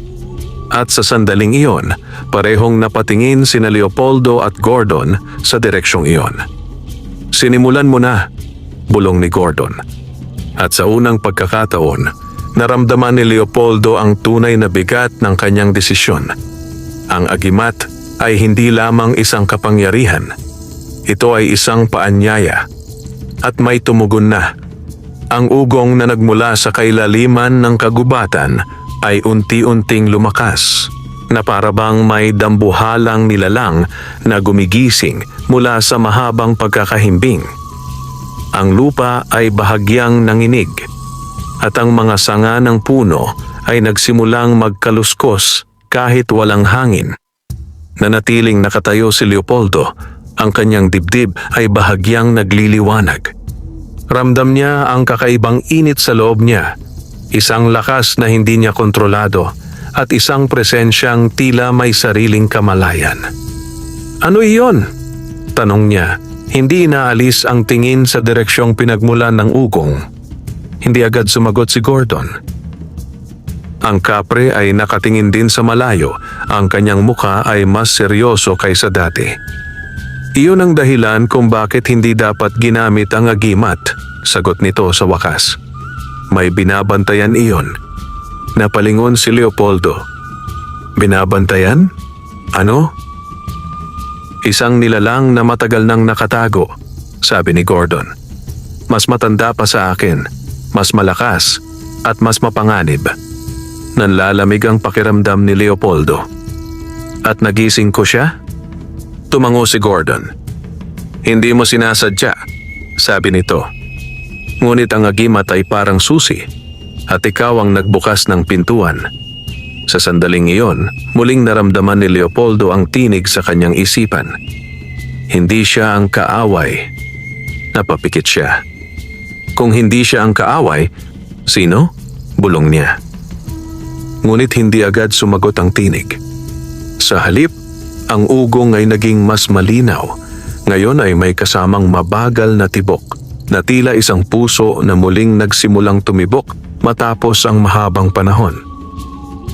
At sa sandaling iyon, parehong napatingin sina Leopoldo at Gordon sa direksyong iyon. Sinimulan mo na, bulong ni Gordon. At sa unang pagkakataon, naramdaman ni Leopoldo ang tunay na bigat ng kanyang desisyon. Ang agimat ay hindi lamang isang kapangyarihan. Ito ay isang paanyaya. At may tumugon na. Ang ugong na nagmula sa kailaliman ng kagubatan ay unti-unting lumakas, na parabang may dambuhalang nilalang na gumigising mula sa mahabang pagkakahimbing. Ang lupa ay bahagyang nanginig, at ang mga sanga ng puno ay nagsimulang magkaluskos kahit walang hangin. Nanatiling nakatayo si Leopoldo, ang kanyang dibdib ay bahagyang nagliliwanag. Ramdam niya ang kakaibang init sa loob niya, isang lakas na hindi niya kontrolado at isang presensyang tila may sariling kamalayan. Ano iyon? Tanong niya, hindi inaalis ang tingin sa direksyong pinagmulan ng ugong. Hindi agad sumagot si Gordon. Ang kapre ay nakatingin din sa malayo, ang kanyang mukha ay mas seryoso kaysa dati. Iyon ang dahilan kung bakit hindi dapat ginamit ang agimat, sagot nito sa wakas. May binabantayan iyon. Napalingon si Leopoldo. Binabantayan? Ano? Isang nilalang na matagal nang nakatago, sabi ni Gordon. Mas matanda pa sa akin, mas malakas, at mas mapanganib. Nanlalamig ang pakiramdam ni Leopoldo. At nagising ko siya? Tumango si Gordon. Hindi mo sinasadya. sabi nito. Ngunit ang agimat ay parang susi at ikaw ang nagbukas ng pintuan. Sa sandaling iyon, muling naramdaman ni Leopoldo ang tinig sa kanyang isipan. Hindi siya ang kaaway. Napapikit siya. Kung hindi siya ang kaaway, sino? Bulong niya. Ngunit hindi agad sumagot ang tinig. Sa halip, ang ugong ay naging mas malinaw. Ngayon ay may kasamang mabagal na tibok na tila isang puso na muling nagsimulang tumibok matapos ang mahabang panahon.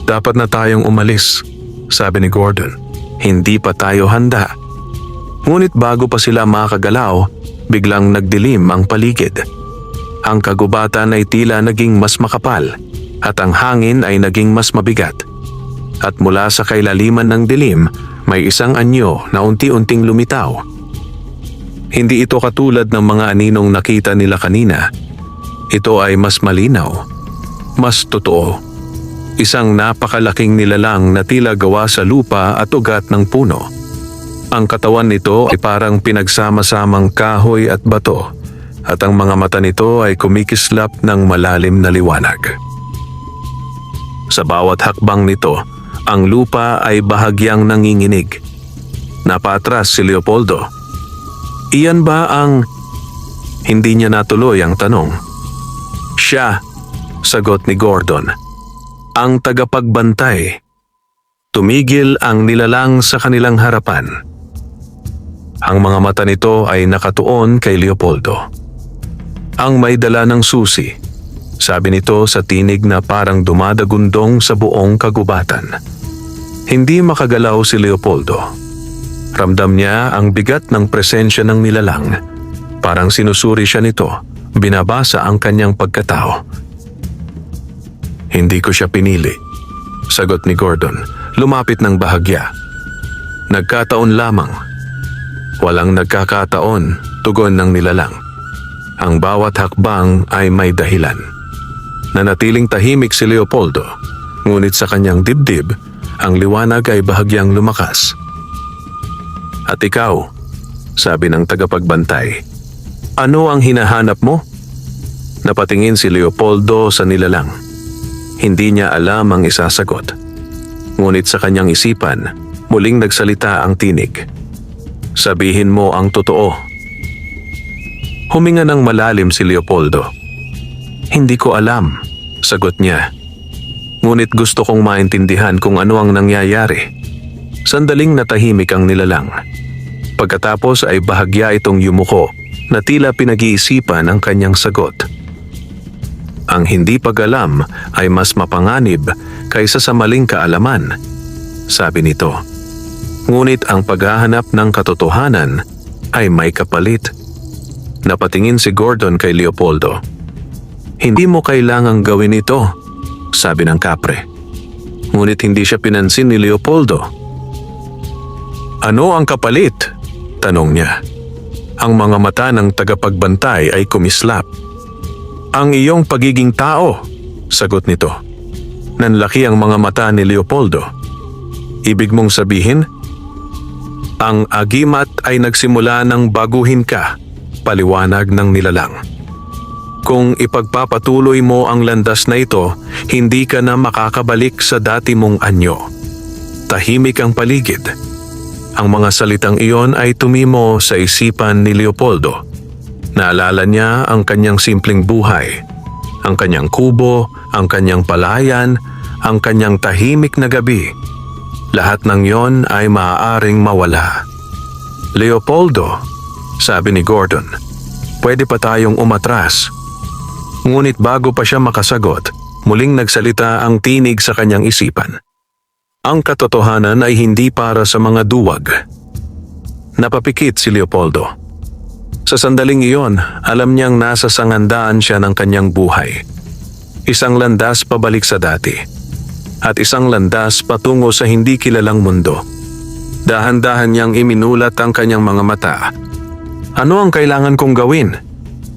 Dapat na tayong umalis, sabi ni Gordon. Hindi pa tayo handa. Ngunit bago pa sila makagalaw, biglang nagdilim ang paligid. Ang kagubatan ay tila naging mas makapal at ang hangin ay naging mas mabigat. At mula sa kailaliman ng dilim, may isang anyo na unti-unting lumitaw. Hindi ito katulad ng mga aninong nakita nila kanina. Ito ay mas malinaw, mas totoo. Isang napakalaking nilalang na tila gawa sa lupa at ugat ng puno. Ang katawan nito ay parang pinagsama-samang kahoy at bato, at ang mga mata nito ay kumikislap ng malalim na liwanag. Sa bawat hakbang nito, ang lupa ay bahagyang nanginginig. Napatras si Leopoldo. Iyan ba ang... Hindi niya natuloy ang tanong. Siya, sagot ni Gordon. Ang tagapagbantay. Tumigil ang nilalang sa kanilang harapan. Ang mga mata nito ay nakatuon kay Leopoldo. Ang may dala ng susi, sabi nito sa tinig na parang dumadagundong sa buong kagubatan. Hindi makagalaw si Leopoldo. Ramdam niya ang bigat ng presensya ng nilalang. Parang sinusuri siya nito, binabasa ang kanyang pagkatao. Hindi ko siya pinili, sagot ni Gordon, lumapit ng bahagya. Nagkataon lamang. Walang nagkakataon, tugon ng nilalang. Ang bawat hakbang ay may dahilan. Nanatiling tahimik si Leopoldo, ngunit sa kanyang dibdib, ang liwanag ay bahagyang lumakas. At ikaw, sabi ng tagapagbantay, ano ang hinahanap mo? Napatingin si Leopoldo sa nilalang. Hindi niya alam ang isasagot. Ngunit sa kanyang isipan, muling nagsalita ang tinig. Sabihin mo ang totoo. Huminga ng malalim si Leopoldo. Hindi ko alam, sagot niya. Ngunit gusto kong maintindihan kung ano ang nangyayari. Sandaling natahimik ang nilalang. Pagkatapos ay bahagya itong yumuko na tila pinag-iisipan ang kanyang sagot. Ang hindi pag-alam ay mas mapanganib kaysa sa maling kaalaman, sabi nito. Ngunit ang paghahanap ng katotohanan ay may kapalit. Napatingin si Gordon kay Leopoldo. Hindi mo kailangang gawin ito, sabi ng kapre. Ngunit hindi siya pinansin ni Leopoldo. Ano ang kapalit? Tanong niya. Ang mga mata ng tagapagbantay ay kumislap. Ang iyong pagiging tao, sagot nito. Nanlaki ang mga mata ni Leopoldo. Ibig mong sabihin? Ang agimat ay nagsimula ng baguhin ka, paliwanag ng nilalang. Kung ipagpapatuloy mo ang landas na ito, hindi ka na makakabalik sa dati mong anyo. Tahimik ang paligid. Ang mga salitang iyon ay tumimo sa isipan ni Leopoldo. Naalala niya ang kanyang simpleng buhay, ang kanyang kubo, ang kanyang palayan, ang kanyang tahimik na gabi. Lahat ng iyon ay maaaring mawala. Leopoldo, sabi ni Gordon, pwede pa tayong umatras. Ngunit bago pa siya makasagot, muling nagsalita ang tinig sa kanyang isipan. Ang katotohanan ay hindi para sa mga duwag. Napapikit si Leopoldo. Sa sandaling iyon, alam niyang nasa sangandaan siya ng kanyang buhay. Isang landas pabalik sa dati. At isang landas patungo sa hindi kilalang mundo. Dahan-dahan niyang iminulat ang kanyang mga mata. Ano ang kailangan kong gawin?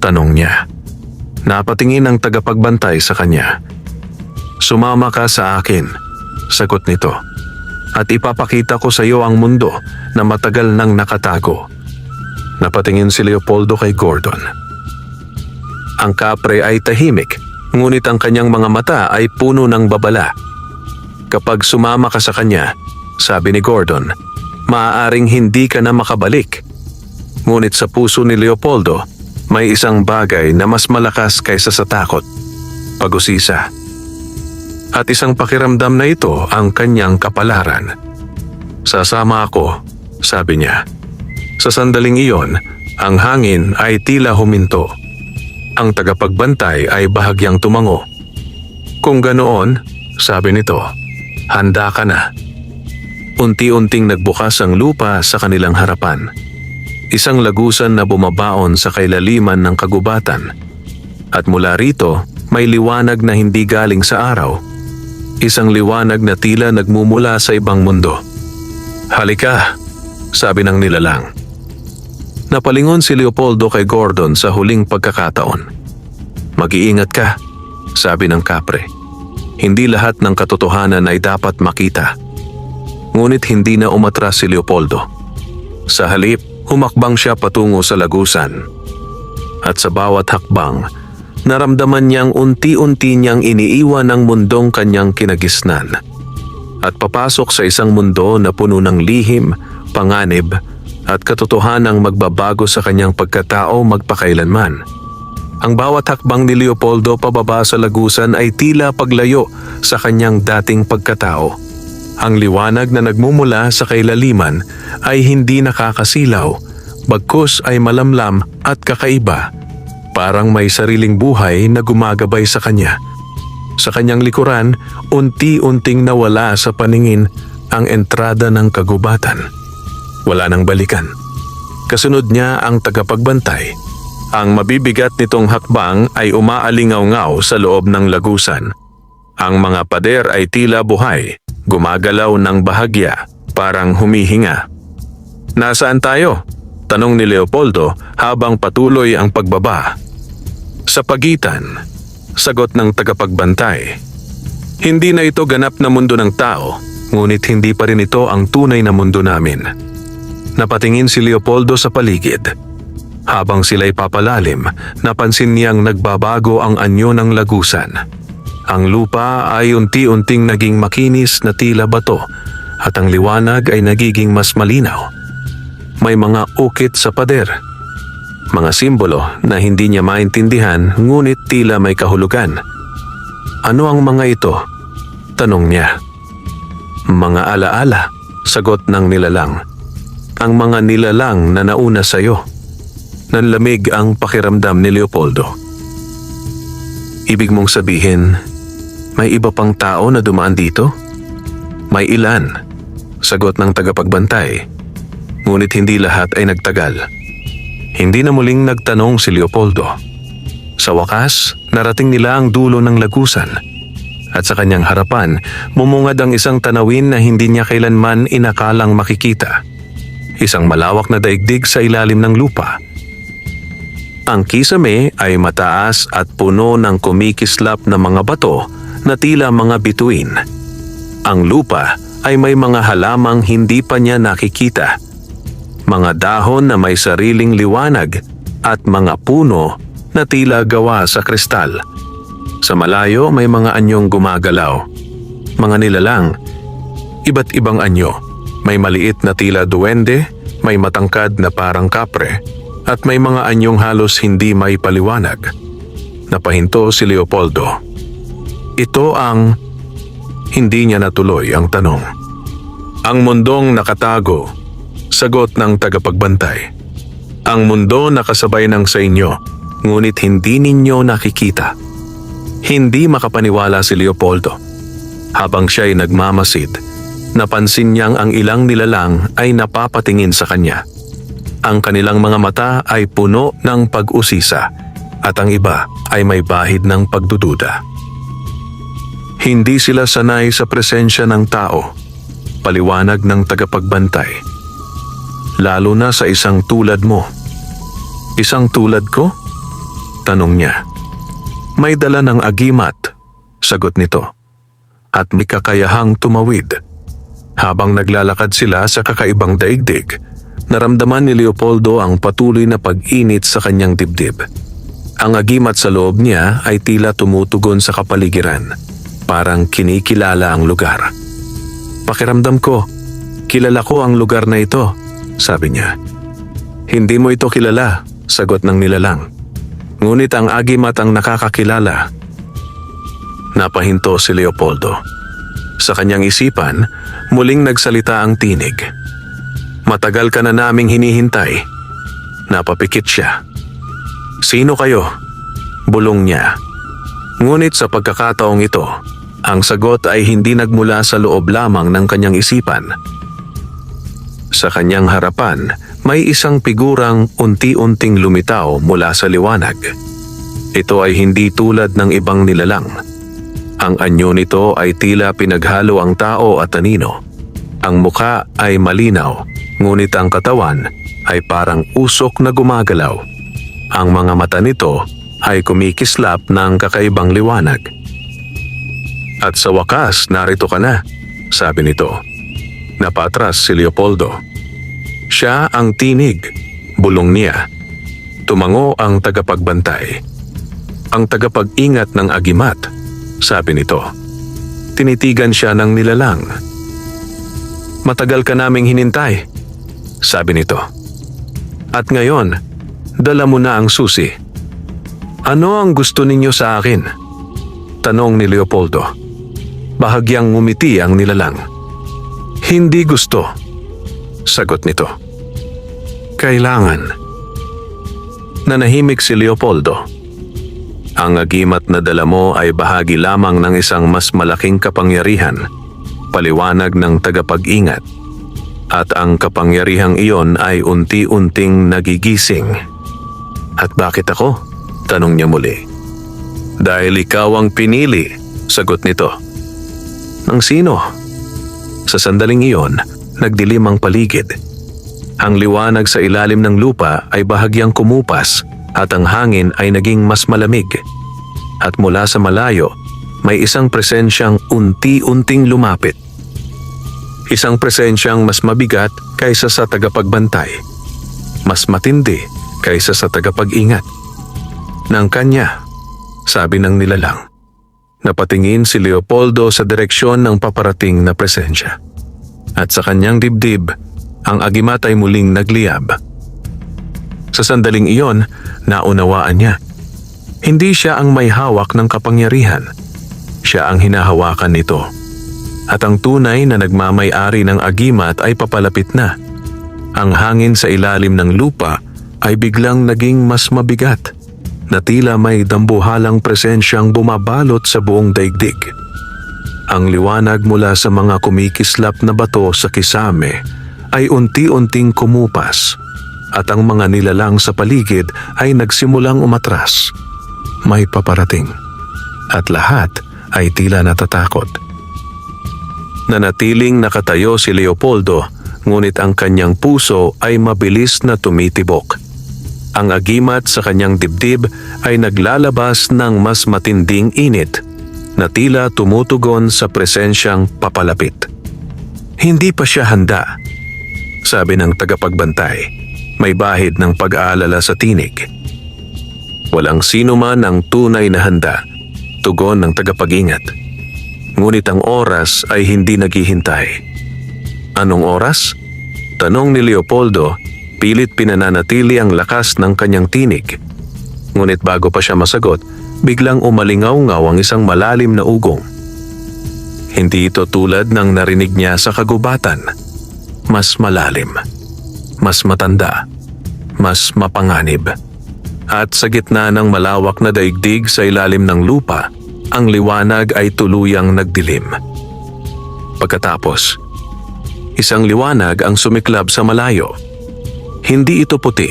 Tanong niya. Napatingin ang tagapagbantay sa kanya. Sumama ka sa akin, sagot nito. At ipapakita ko sa iyo ang mundo na matagal nang nakatago. Napatingin si Leopoldo kay Gordon. Ang kapre ay tahimik, ngunit ang kanyang mga mata ay puno ng babala. Kapag sumama ka sa kanya, sabi ni Gordon, maaaring hindi ka na makabalik. Ngunit sa puso ni Leopoldo, may isang bagay na mas malakas kaysa sa takot, pag-usisa. At isang pakiramdam na ito ang kanyang kapalaran. Sasama ako, sabi niya. Sa sandaling iyon, ang hangin ay tila huminto. Ang tagapagbantay ay bahagyang tumango. Kung ganoon, sabi nito, handa ka na. Unti-unting nagbukas ang lupa sa kanilang harapan. Isang lagusan na bumabaon sa kailaliman ng kagubatan. At mula rito, may liwanag na hindi galing sa araw. Isang liwanag na tila nagmumula sa ibang mundo. Halika, sabi ng nilalang. Napalingon si Leopoldo kay Gordon sa huling pagkakataon. Mag-iingat ka, sabi ng kapre. Hindi lahat ng katotohanan ay dapat makita. Ngunit hindi na umatras si Leopoldo. Sa halip, humakbang siya patungo sa lagusan. At sa bawat hakbang, naramdaman niyang unti-unti niyang iniiwan ang mundong kanyang kinagisnan. At papasok sa isang mundo na puno ng lihim, panganib, at katotohanang magbabago sa kanyang pagkatao magpakailanman. Ang bawat hakbang ni Leopoldo pababa sa lagusan ay tila paglayo sa kanyang dating pagkatao. Ang liwanag na nagmumula sa kailaliman ay hindi nakakasilaw, bagkus ay malamlam at kakaiba. Parang may sariling buhay na gumagabay sa kanya. Sa kanyang likuran, unti-unting nawala sa paningin ang entrada ng kagubatan. Wala nang balikan. Kasunod niya ang tagapagbantay. Ang mabibigat nitong hakbang ay umaalingaw-ngaw sa loob ng lagusan. Ang mga pader ay tila buhay, gumagalaw ng bahagya, parang humihinga. Nasaan tayo? Tanong ni Leopoldo habang patuloy ang pagbaba. Sa pagitan, sagot ng tagapagbantay. Hindi na ito ganap na mundo ng tao, ngunit hindi pa rin ito ang tunay na mundo namin. Napatingin si Leopoldo sa paligid. Habang sila'y papalalim, napansin niyang nagbabago ang anyo ng lagusan. Ang lupa ay unti-unting naging makinis na tila bato at ang liwanag ay nagiging mas malinaw. May mga ukit sa pader. Mga simbolo na hindi niya maintindihan ngunit tila may kahulugan. Ano ang mga ito? Tanong niya. Mga alaala, sagot ng nilalang. Ang mga nilalang na nauna sa iyo. Nanlamig ang pakiramdam ni Leopoldo. Ibig mong sabihin, may iba pang tao na dumaan dito? May ilan, sagot ng tagapagbantay. Ngunit hindi lahat ay nagtagal. Hindi na muling nagtanong si Leopoldo. Sa wakas, narating nila ang dulo ng lagusan. At sa kanyang harapan, mumungad ang isang tanawin na hindi niya kailanman inakalang makikita. Isang malawak na daigdig sa ilalim ng lupa. Ang kisame ay mataas at puno ng kumikislap na mga bato na tila mga bituin. Ang lupa ay may mga halamang hindi pa niya nakikita. Mga dahon na may sariling liwanag at mga puno na tila gawa sa kristal. Sa malayo may mga anyong gumagalaw. Mga nilalang, iba't ibang anyo. May maliit na tila duwende, may matangkad na parang kapre, at may mga anyong halos hindi may paliwanag. Napahinto si Leopoldo. Ito ang... Hindi niya natuloy ang tanong. Ang mundong nakatago, sagot ng tagapagbantay. Ang mundo nakasabay ng sa inyo, ngunit hindi ninyo nakikita. Hindi makapaniwala si Leopoldo. Habang siya'y nagmamasid, napansin niyang ang ilang nilalang ay napapatingin sa kanya. Ang kanilang mga mata ay puno ng pag-usisa at ang iba ay may bahid ng pagdududa. Hindi sila sanay sa presensya ng tao, paliwanag ng tagapagbantay. Lalo na sa isang tulad mo. Isang tulad ko? Tanong niya. May dala ng agimat, sagot nito. At may kakayahang tumawid. Habang naglalakad sila sa kakaibang daigdig, Naramdaman ni Leopoldo ang patuloy na pag-init sa kanyang dibdib. Ang agimat sa loob niya ay tila tumutugon sa kapaligiran, parang kinikilala ang lugar. Pakiramdam ko, kilala ko ang lugar na ito, sabi niya. Hindi mo ito kilala, sagot ng nilalang. Ngunit ang agimat ang nakakakilala. Napahinto si Leopoldo. Sa kanyang isipan, muling nagsalita ang tinig. Matagal ka na naming hinihintay. Napapikit siya. Sino kayo? Bulong niya. Ngunit sa pagkakataong ito, ang sagot ay hindi nagmula sa loob lamang ng kanyang isipan. Sa kanyang harapan, may isang figurang unti-unting lumitaw mula sa liwanag. Ito ay hindi tulad ng ibang nilalang. Ang anyo nito ay tila pinaghalo ang tao at anino. Ang mukha ay malinaw, ngunit ang katawan ay parang usok na gumagalaw. Ang mga mata nito ay kumikislap ng kakaibang liwanag. At sa wakas, narito ka na, sabi nito. Napatras si Leopoldo. Siya ang tinig, bulong niya. Tumango ang tagapagbantay. Ang tagapag-ingat ng agimat, sabi nito. Tinitigan siya ng nilalang. Matagal ka naming hinintay, sabi nito. At ngayon, dala mo na ang susi. Ano ang gusto ninyo sa akin? Tanong ni Leopoldo. Bahagyang ngumiti ang nilalang. Hindi gusto, sagot nito. Kailangan. Nanahimik si Leopoldo. Ang agimat na dala mo ay bahagi lamang ng isang mas malaking kapangyarihan, paliwanag ng tagapag-ingat. At ang kapangyarihang iyon ay unti-unting nagigising. At bakit ako? Tanong niya muli. Dahil ikaw ang pinili, sagot nito. Ng sino? Sa sandaling iyon, nagdilim ang paligid. Ang liwanag sa ilalim ng lupa ay bahagyang kumupas at ang hangin ay naging mas malamig. At mula sa malayo, may isang presensyang unti-unting lumapit. Isang presensyang mas mabigat kaysa sa tagapagbantay. Mas matindi kaysa sa tagapag-ingat. Nang kanya, sabi ng nilalang. Napatingin si Leopoldo sa direksyon ng paparating na presensya. At sa kanyang dibdib, ang agimat ay muling nagliyab. Sa sandaling iyon, naunawaan niya. Hindi siya ang may hawak ng kapangyarihan. Siya ang hinahawakan nito. At ang tunay na nagmamay-ari ng agimat ay papalapit na. Ang hangin sa ilalim ng lupa ay biglang naging mas mabigat, na tila may dambuhalang presensyang bumabalot sa buong daigdig. Ang liwanag mula sa mga kumikislap na bato sa kisame ay unti-unting kumupas at ang mga nilalang sa paligid ay nagsimulang umatras. May paparating at lahat ay tila natatakot. Nanatiling nakatayo si Leopoldo, ngunit ang kanyang puso ay mabilis na tumitibok. Ang agimat sa kanyang dibdib ay naglalabas ng mas matinding init na tila tumutugon sa presensyang papalapit. Hindi pa siya handa, sabi ng tagapagbantay, may bahid ng pag-aalala sa tinig. Walang sino man ang tunay na handa, tugon ng tagapag-ingat. Ngunit ang oras ay hindi naghihintay. Anong oras? Tanong ni Leopoldo, pilit pinananatili ang lakas ng kanyang tinig. Ngunit bago pa siya masagot, biglang umalingaw-ngaw ang isang malalim na ugong. Hindi ito tulad ng narinig niya sa kagubatan. Mas malalim, mas matanda, mas mapanganib. At sa gitna ng malawak na daigdig sa ilalim ng lupa, ang liwanag ay tuluyang nagdilim. Pagkatapos, isang liwanag ang sumiklab sa malayo. Hindi ito puti,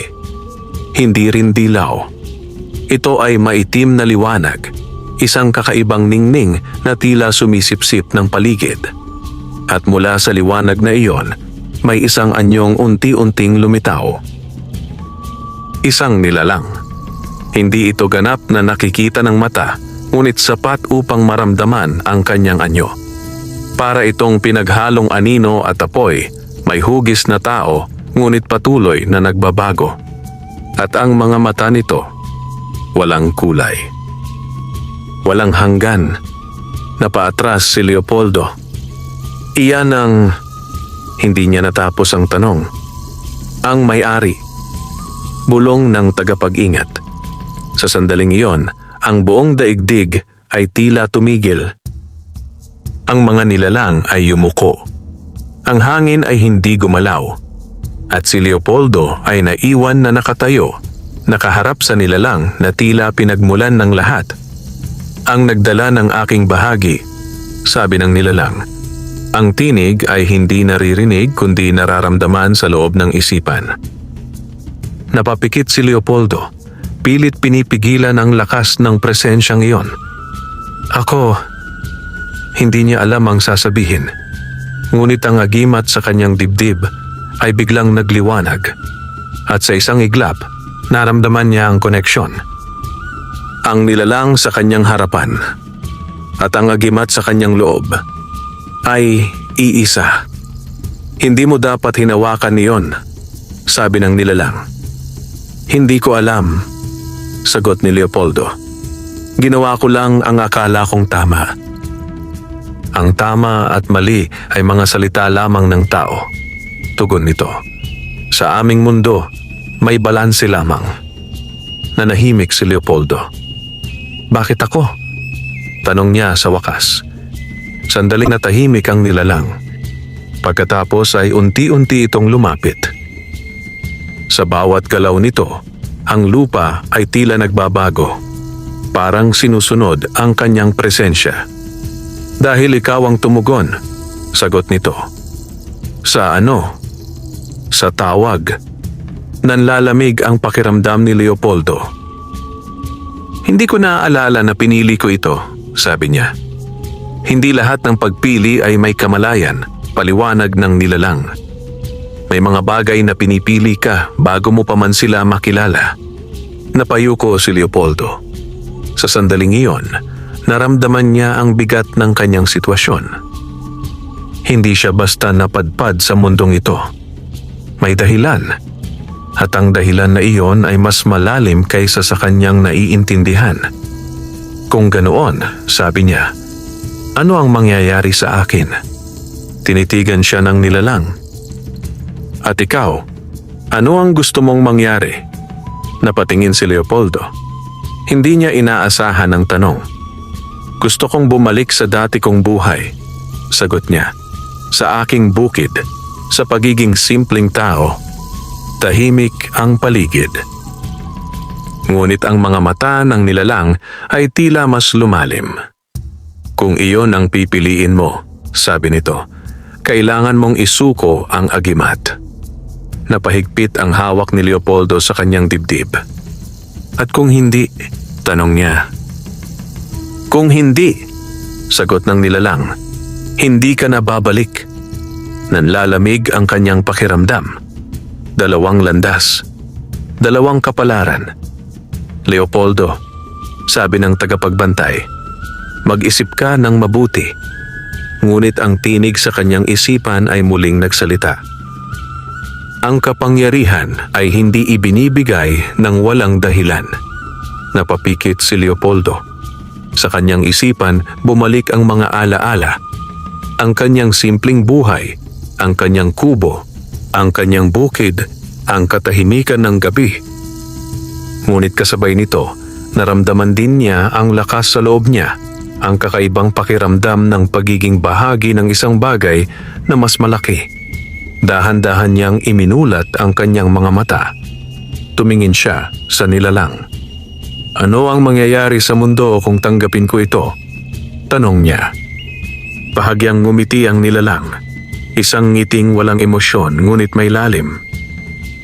hindi rin dilaw. Ito ay maitim na liwanag, isang kakaibang ningning na tila sumisipsip ng paligid. At mula sa liwanag na iyon, may isang anyong unti-unting lumitaw. Isang nilalang. Hindi ito ganap na nakikita ng mata, ngunit sapat upang maramdaman ang kanyang anyo. Para itong pinaghalong anino at apoy, may hugis na tao ngunit patuloy na nagbabago. At ang mga mata nito, walang kulay. Walang hanggan. Napaatras si Leopoldo. Iyan ang hindi niya natapos ang tanong. Ang may-ari. Bulong ng tagapag-ingat. Sa sandaling iyon, ang buong daigdig ay tila tumigil. Ang mga nilalang ay yumuko. Ang hangin ay hindi gumalaw. At si Leopoldo ay naiwan na nakatayo, nakaharap sa nilalang na tila pinagmulan ng lahat. Ang nagdala ng aking bahagi, sabi ng nilalang. Ang tinig ay hindi naririnig kundi nararamdaman sa loob ng isipan. Napapikit si Leopoldo, pilit pinipigilan ang lakas ng presensyang iyon. Ako, hindi niya alam ang sasabihin. Ngunit ang agimat sa kanyang dibdib ay biglang nagliwanag. At sa isang iglap, naramdaman niya ang koneksyon. Ang nilalang sa kanyang harapan at ang agimat sa kanyang loob ay iisa. Hindi mo dapat hinawakan niyon, sabi ng nilalang. Hindi ko alam, sagot ni Leopoldo. Ginawa ko lang ang akala kong tama. Ang tama at mali ay mga salita lamang ng tao. Tugon nito. Sa aming mundo, may balanse lamang. Nanahimik si Leopoldo. Bakit ako? Tanong niya sa wakas. Sandaling natahimik ang nilalang. Pagkatapos ay unti-unti itong lumapit. Sa bawat galaw nito, ang lupa ay tila nagbabago. Parang sinusunod ang kanyang presensya. Dahil ikaw ang tumugon, sagot nito. Sa ano? Sa tawag. Nanlalamig ang pakiramdam ni Leopoldo. Hindi ko naaalala na pinili ko ito, sabi niya. Hindi lahat ng pagpili ay may kamalayan, paliwanag ng nilalang. May mga bagay na pinipili ka bago mo pa man sila makilala. Napayuko si Leopoldo. Sa sandaling iyon, naramdaman niya ang bigat ng kanyang sitwasyon. Hindi siya basta napadpad sa mundong ito. May dahilan. At ang dahilan na iyon ay mas malalim kaysa sa kanyang naiintindihan. Kung ganoon, sabi niya, ano ang mangyayari sa akin? Tinitigan siya ng nilalang. At ikaw, ano ang gusto mong mangyari? Napatingin si Leopoldo. Hindi niya inaasahan ang tanong. Gusto kong bumalik sa dati kong buhay, sagot niya. Sa aking bukid, sa pagiging simpleng tao. Tahimik ang paligid. Ngunit ang mga mata ng nilalang ay tila mas lumalim. Kung iyon ang pipiliin mo, sabi nito, kailangan mong isuko ang agimat. Napahigpit ang hawak ni Leopoldo sa kanyang dibdib. At kung hindi, tanong niya. Kung hindi, sagot ng nilalang, hindi ka na babalik. Nanlalamig ang kanyang pakiramdam. 2 landas. 2 kapalaran. Leopoldo, sabi ng tagapagbantay, mag-isip ka ng mabuti. Ngunit ang tinig sa kanyang isipan ay muling nagsalita. Ang kapangyarihan ay hindi ibinibigay ng walang dahilan. Napapikit si Leopoldo. Sa kanyang isipan, bumalik ang mga alaala. Ang kanyang simpleng buhay, ang kanyang kubo, ang kanyang bukid, ang katahimikan ng gabi. Ngunit kasabay nito, naramdaman din niya ang lakas sa loob niya, ang kakaibang pakiramdam ng pagiging bahagi ng isang bagay na mas malaki. Dahan-dahan niyang iminulat ang kanyang mga mata. Tumingin siya sa nilalang. Ano ang mangyayari sa mundo kung tanggapin ko ito? Tanong niya. Bahagyang ngumiti ang nilalang. Isang ngiting walang emosyon ngunit may lalim.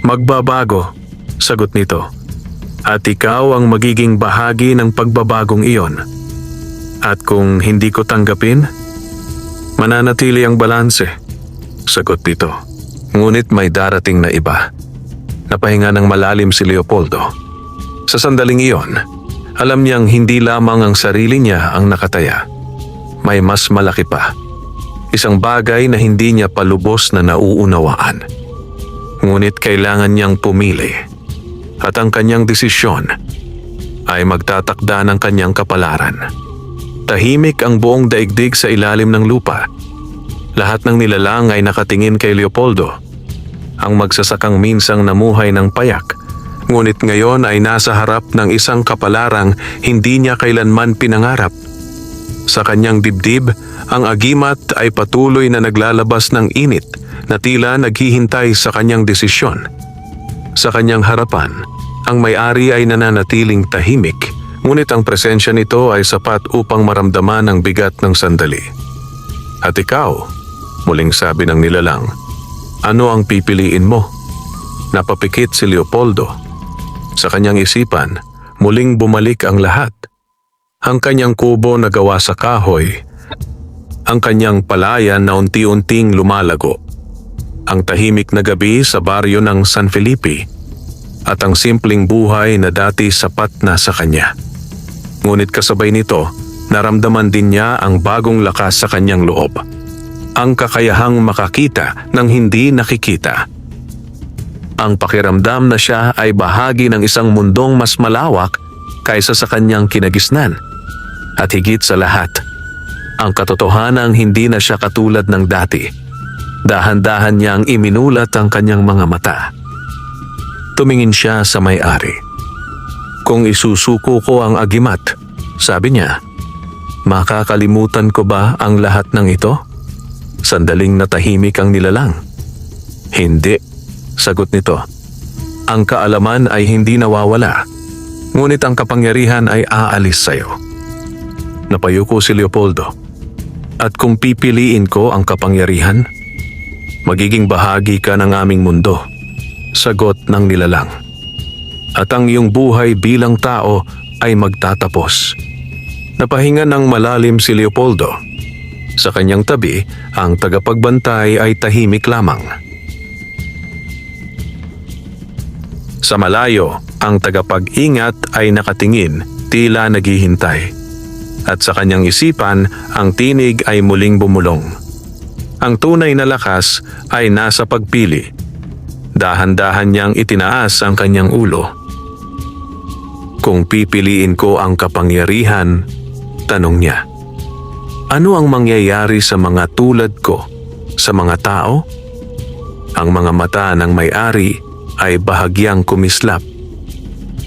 Magbabago, sagot nito. At ikaw ang magiging bahagi ng pagbabagong iyon. At kung hindi ko tanggapin, mananatili ang balanse, sagot nito. Ngunit may darating na iba. Napahinga ng malalim si Leopoldo. Sa sandaling iyon, alam niyang hindi lamang ang sarili niya ang nakataya. May mas malaki pa. Isang bagay na hindi niya palubos na nauunawaan. Ngunit kailangan niyang pumili. At ang kanyang desisyon ay magtatakda ng kanyang kapalaran. Tahimik ang buong daigdig sa ilalim ng lupa. Lahat ng nilalang ay nakatingin kay Leopoldo. Ang magsasakang minsang namuhay ng payak, ngunit ngayon ay nasa harap ng isang kapalarang hindi niya kailanman pinangarap. Sa kanyang dibdib, ang agimat ay patuloy na naglalabas ng init na tila naghihintay sa kanyang desisyon. Sa kanyang harapan, ang may-ari ay nananatiling tahimik, ngunit ang presensya nito ay sapat upang maramdaman ang bigat ng sandali. At ikaw, muling sabi ng nilalang, ano ang pipiliin mo? Napapikit si Leopoldo. Sa kanyang isipan, muling bumalik ang lahat. Ang kanyang kubo na gawa sa kahoy, ang kanyang palayan na unti-unting lumalago, ang tahimik na gabi sa baryo ng San Felipe, at ang simpleng buhay na dati sapat na sa kanya. Ngunit kasabay nito, naramdaman din niya ang bagong lakas sa kanyang loob. Ang kakayahang makakita ng hindi nakikita. Ang pakiramdam na siya ay bahagi ng isang mundong mas malawak kaysa sa kanyang kinagisnan. At higit sa lahat, ang katotohanang hindi na siya katulad ng dati. Dahan-dahan niyang iminulat ang kanyang mga mata. Tumingin siya sa may-ari. Kung isusuko ko ang agimat, sabi niya, makakalimutan ko ba ang lahat ng ito? Sandaling natahimik ang nilalang. Hindi, sagot nito. Ang kaalaman ay hindi nawawala, ngunit ang kapangyarihan ay aalis sa'yo. Napayuko si Leopoldo. At kung pipiliin ko ang kapangyarihan, magiging bahagi ka ng aming mundo, sagot ng nilalang. At ang iyong buhay bilang tao ay magtatapos. Napahinga ng malalim si Leopoldo. Sa kanyang tabi, ang tagapagbantay ay tahimik lamang. Sa malayo, ang tagapag-ingat ay nakatingin, tila naghihintay. At sa kanyang isipan, ang tinig ay muling bumulong. Ang tunay na lakas ay nasa pagpili. Dahan-dahan niyang itinaas ang kanyang ulo. Kung pipiliin ko ang kapangyarihan, tanong niya, ano ang mangyayari sa mga tulad ko, sa mga tao? Ang mga mata ng may-ari ay bahagyang kumislap.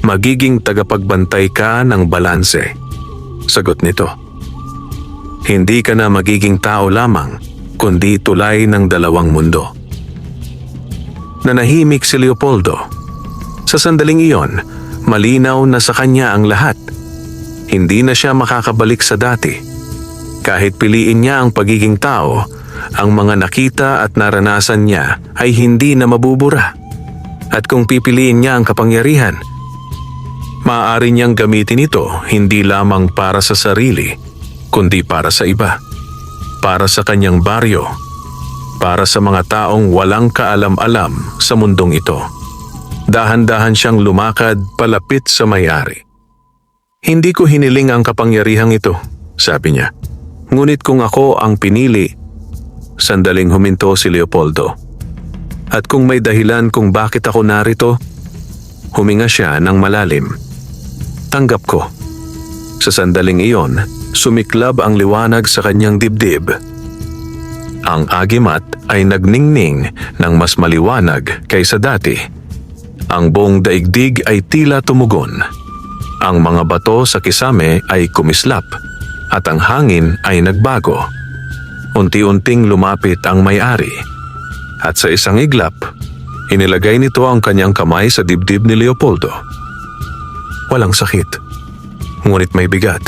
Magiging tagapagbantay ka ng balanse, sagot nito. Hindi ka na magiging tao lamang, kundi tulay ng dalawang mundo. Nanahimik si Leopoldo. Sa sandaling iyon, malinaw na sa kanya ang lahat. Hindi na siya makakabalik sa dati. Kahit piliin niya ang pagiging tao, ang mga nakita at naranasan niya ay hindi na mabubura. At kung pipiliin niya ang kapangyarihan, maaari niyang gamitin ito hindi lamang para sa sarili, kundi para sa iba. Para sa kanyang baryo, para sa mga taong walang kaalam-alam sa mundong ito. Dahan-dahan siyang lumakad palapit sa may-ari. Hindi ko hiniling ang kapangyarihang ito, sabi niya. Ngunit kung ako ang pinili, sandaling huminto si Leopoldo. At kung may dahilan kung bakit ako narito, huminga siya ng malalim. Tanggap ko. Sa sandaling iyon, sumiklab ang liwanag sa kanyang dibdib. Ang agimat ay nagningning ng mas maliwanag kaysa dati. Ang buong daigdig ay tila tumugon. Ang mga bato sa kisame ay kumislap at ang hangin ay nagbago. Unti-unting lumapit ang may-ari at sa isang iglap, inilagay nito ang kanyang kamay sa dibdib ni Leopoldo. Walang sakit, ngunit may bigat.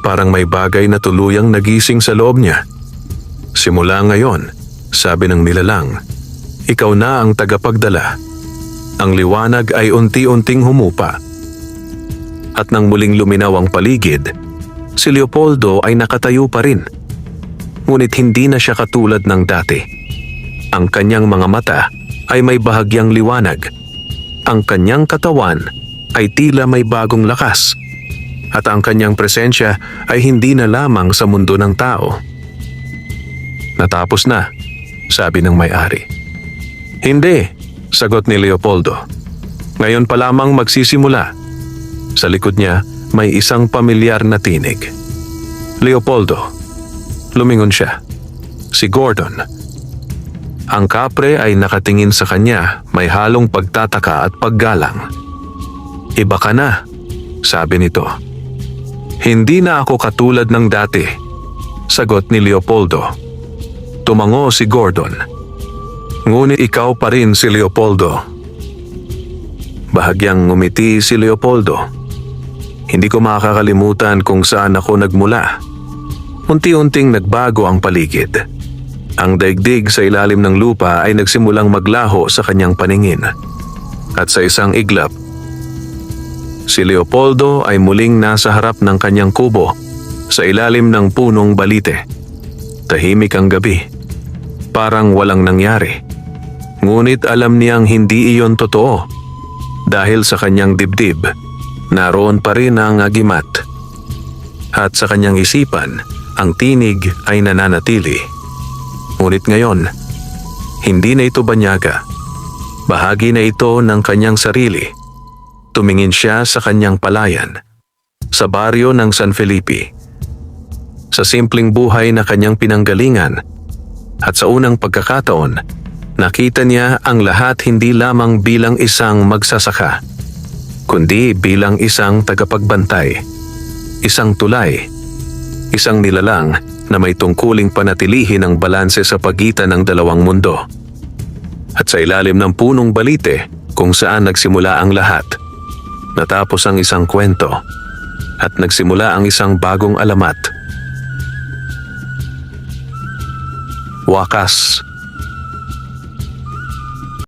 Parang may bagay na tuluyang nagising sa loob niya. Simula ngayon, sabi ng nilalang, ikaw na ang tagapagdala. Ang liwanag ay unti-unting humupa. At nang muling luminaw ang paligid, si Leopoldo ay nakatayo pa rin. Ngunit hindi na siya katulad ng dati. Ang kanyang mga mata ay may bahagyang liwanag. Ang kanyang katawan ay tila may bagong lakas. At ang kanyang presensya ay hindi na lamang sa mundo ng tao. Natapos na, sabi ng may-ari. Hindi, Sagot ni Leopoldo. Ngayon pa lamang magsisimula. Sa likod niya may isang pamilyar na tinig. Leopoldo. Lumingon siya. Si Gordon. Ang kapre ay nakatingin sa kanya, may halong pagtataka at paggalang. Iba ka na, sabi nito. Hindi na ako katulad ng dati, sagot ni Leopoldo. Tumango si Gordon. Ngunit ikaw pa rin si Leopoldo. Bahagyang ngumiti si Leopoldo. Hindi ko makakalimutan kung saan ako nagmula. Unti-unting nagbago ang paligid. Ang daigdig sa ilalim ng lupa ay nagsimulang maglaho sa kanyang paningin. At sa isang iglap, si Leopoldo ay muling nasa harap ng kanyang kubo sa ilalim ng punong balite. Tahimik ang gabi. Parang walang nangyari. Ngunit alam niyang hindi iyon totoo. Dahil sa kanyang dibdib, naroon pa rin ang agimat. At sa kanyang isipan, ang tinig ay nananatili. Ngunit ngayon, hindi na ito banyaga. Bahagi na ito ng kanyang sarili. Tumingin siya sa kanyang palayan, sa baryo ng San Felipe. Sa simpleng buhay na kanyang pinanggalingan, at sa unang pagkakataon, nakita niya ang lahat hindi lamang bilang isang magsasaka, kundi bilang isang tagapagbantay, isang tulay, isang nilalang na may tungkuling panatilihin ang balanse sa pagitan ng dalawang mundo. At sa ilalim ng punong balite kung saan nagsimula ang lahat, natapos ang isang kwento at nagsimula ang isang bagong alamat. Wakas.